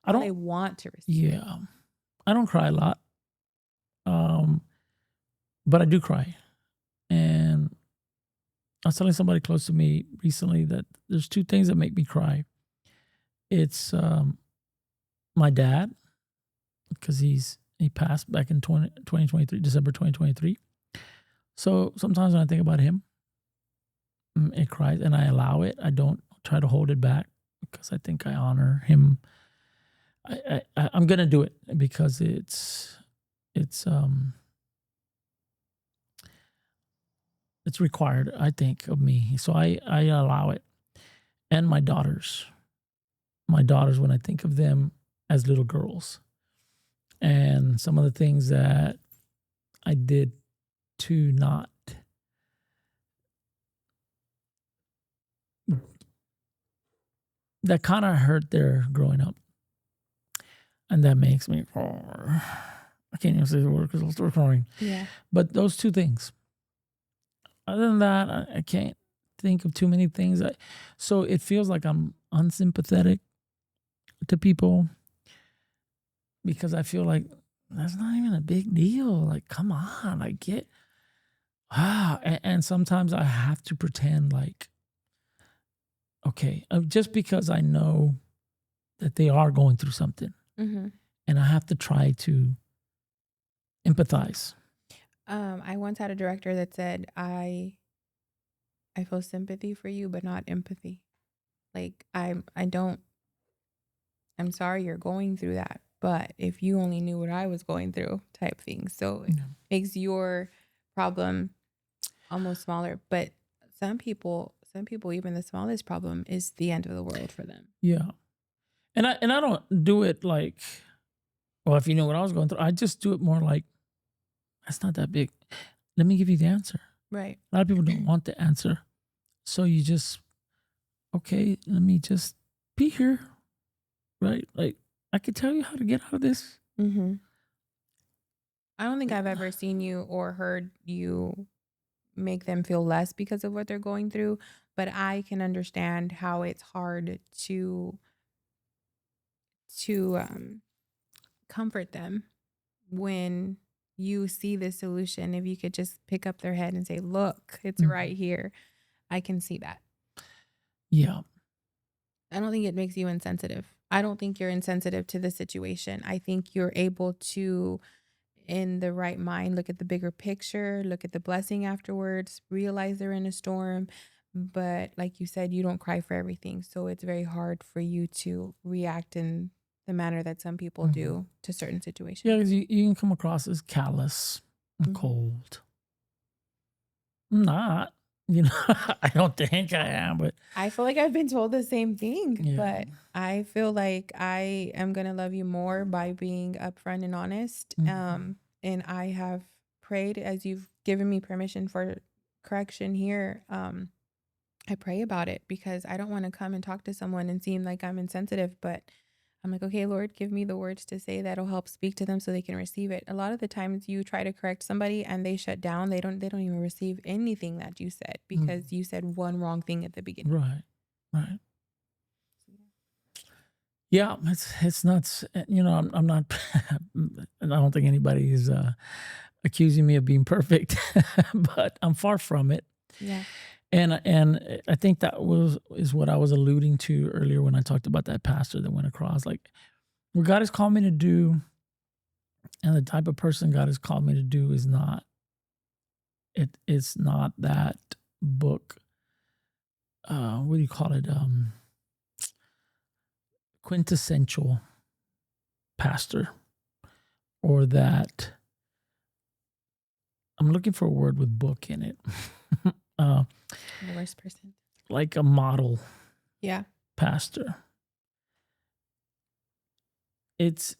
How they want to receive it. I don't cry a lot. but I do cry. And I was telling somebody close to me recently that there's two things that make me cry. It's my dad, because he passed back in 2023, December 2023. So sometimes when I think about him, it cries, and I allow it. I don't try to hold it back because I think I honor him. I'm gonna do it because it's required, I think, of me. So I allow it. And my daughters, when I think of them as little girls, and some of the things that I did to not that kind of hurt their growing up, and that makes me. I can't even say the word because I'll start crying. Yeah. But those two things. Other than that, I can't think of too many things. So it feels like I'm unsympathetic to people because I feel like that's not even a big deal. Like, come on, I get. And sometimes I have to pretend like, okay, just because I know that they are going through something, and I have to try to empathize. I once had a director that said, I feel sympathy for you, but not empathy. Like I'm sorry you're going through that, but if you only knew what I was going through, type thing. So it makes your problem almost smaller. But some people, even the smallest problem is the end of the world for them. Yeah. And I don't do it like, well, if you know what I was going through, I just do it more like, that's not that big. Let me give you the answer. Right. A lot of people don't want the answer. So you just, okay, let me just be here. Right? Like, I could tell you how to get out of this. I don't think I've ever seen you or heard you make them feel less because of what they're going through, but I can understand how it's hard to comfort them when you see the solution. If you could just pick up their head and say, look, it's right here. I can see that. Yeah. I don't think it makes you insensitive. I don't think you're insensitive to the situation. I think you're able to, in the right mind, look at the bigger picture, look at the blessing afterwards, realize they're in a storm. But like you said, you don't cry for everything. So it's very hard for you to react in the manner that some people do to certain situations. Yeah, because you can come across as callous and cold. I'm not. I don't think I am, but I feel like I've been told the same thing, yeah. but I feel like I am going to love you more by being upfront and honest. And I have prayed, as you've given me permission for correction here. I pray about it because I don't want to come and talk to someone and seem like I'm insensitive, but I'm like, okay, Lord, give me the words to say that'll help speak to them so they can receive it. A lot of the times you try to correct somebody and they shut down. They don't even receive anything that you said because you said one wrong thing at the beginning. Right. Yeah, it's nuts. I'm not, and I don't think anybody is accusing me of being perfect, but I'm far from it. Yeah. And I think that is what I was alluding to earlier when I talked about that pastor that went across. Like, what God has called me to do, and the type of person God has called me to do is not. It's not that book. What do you call it? Quintessential pastor, or that. I'm looking for a word with book in it. The worst person. Like a model. Yeah. Pastor. It's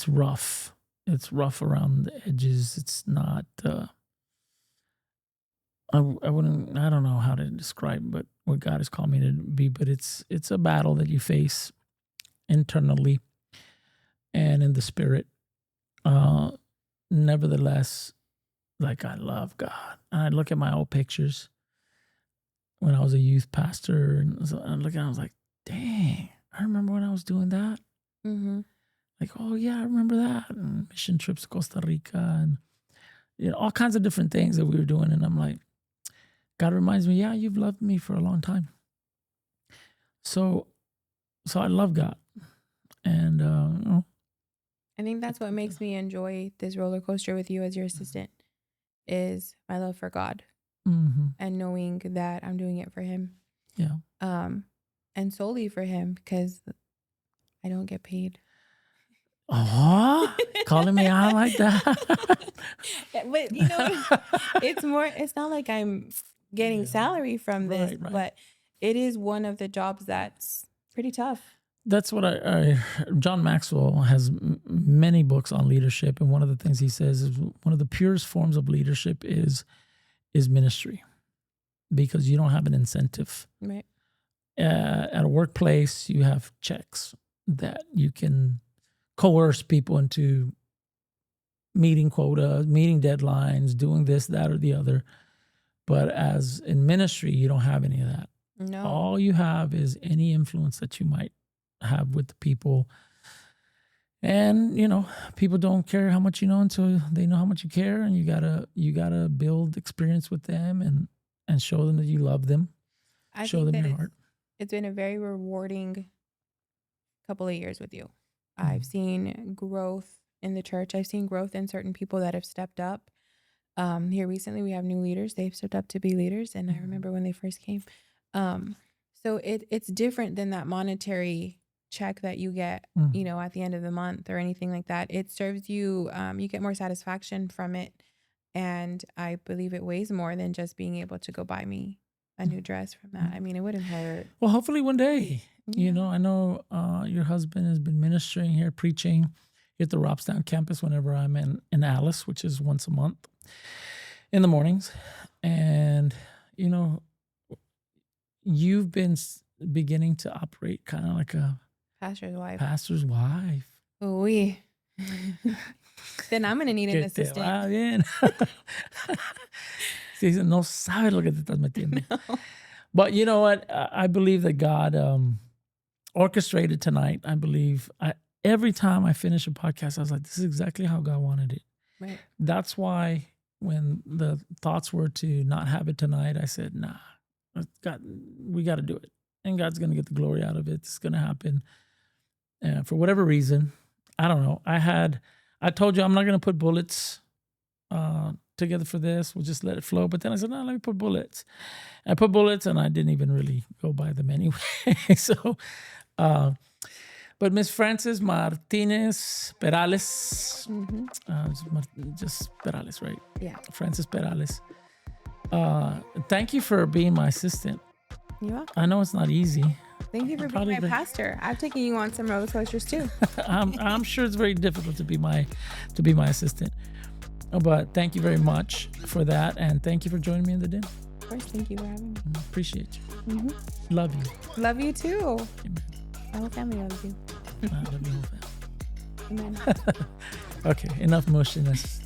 rough. It's rough around the edges. It's not. I don't know how to describe, but what God has called me to be. But it's a battle that you face internally and in the spirit. Nevertheless, like, I love God. And I look at my old pictures when I was a youth pastor, and I look at it, I was like, dang, I remember when I was doing that. Like, oh yeah, I remember that. And mission trips to Costa Rica, and all kinds of different things that we were doing. And I'm like, God reminds me, yeah, you've loved me for a long time. So I love God. And, I think that's what makes me enjoy this roller coaster with you as your assistant is my love for God and knowing that I'm doing it for him. Yeah. And solely for him because I don't get paid. Oh, calling me out like that. But it's not like I'm getting salary from this, right. But it is one of the jobs that's pretty tough. That's what John Maxwell has many books on leadership. And one of the things he says is one of the purest forms of leadership is ministry, because you don't have an incentive. Right. At a workplace, you have checks that you can coerce people into meeting quotas, meeting deadlines, doing this, that, or the other. But as in ministry, you don't have any of that. No. All you have is any influence that you might have with the people. And, people don't care how much you know until they know how much you care. And you gotta build experience with them and show them that you love them. Show them your heart. It's been a very rewarding couple of years with you. I've seen growth in the church. I've seen growth in certain people that have stepped up. Here recently, we have new leaders. They've stepped up to be leaders. And I remember when they first came. So it's different than that monetary check that you get, at the end of the month or anything like that. It serves you, you get more satisfaction from it. And I believe it weighs more than just being able to go buy me a new dress from that. I mean, it wouldn't hurt. Well, hopefully one day, I know your husband has been ministering here, preaching at the Robstown campus whenever I'm in Alice, which is once a month in the mornings. And, you've been beginning to operate kind of like a pastor's wife. Uy. Then I'm going to need an assistant. Va bien. No sabe lo que te estás metiendo. No. But you know what? I believe that God orchestrated tonight. I believe every time I finish a podcast, I was like, this is exactly how God wanted it. Right. That's why when the thoughts were to not have it tonight, I said, nah, God, we got to do it. And God's going to get the glory out of it. It's going to happen. For whatever reason, I don't know. I told you I'm not going to put bullets together for this. We'll just let it flow. But then I said, no, let me put bullets. I put bullets and I didn't even really go by them anyway. So, but Miss Frances Martinez Perales, just Perales, right? Yeah. Frances Perales. Thank you for being my assistant. You're welcome. I know it's not easy. Thank you for being my pastor. I've taken you on some roller coasters too. I'm sure it's very difficult to be my assistant. But thank you very much for that, and thank you for joining me in the den. Of course, thank you for having me. Appreciate you. Love you. Love you too. Amen. My whole family loves you. I love your whole family. Amen. Okay, enough mushiness.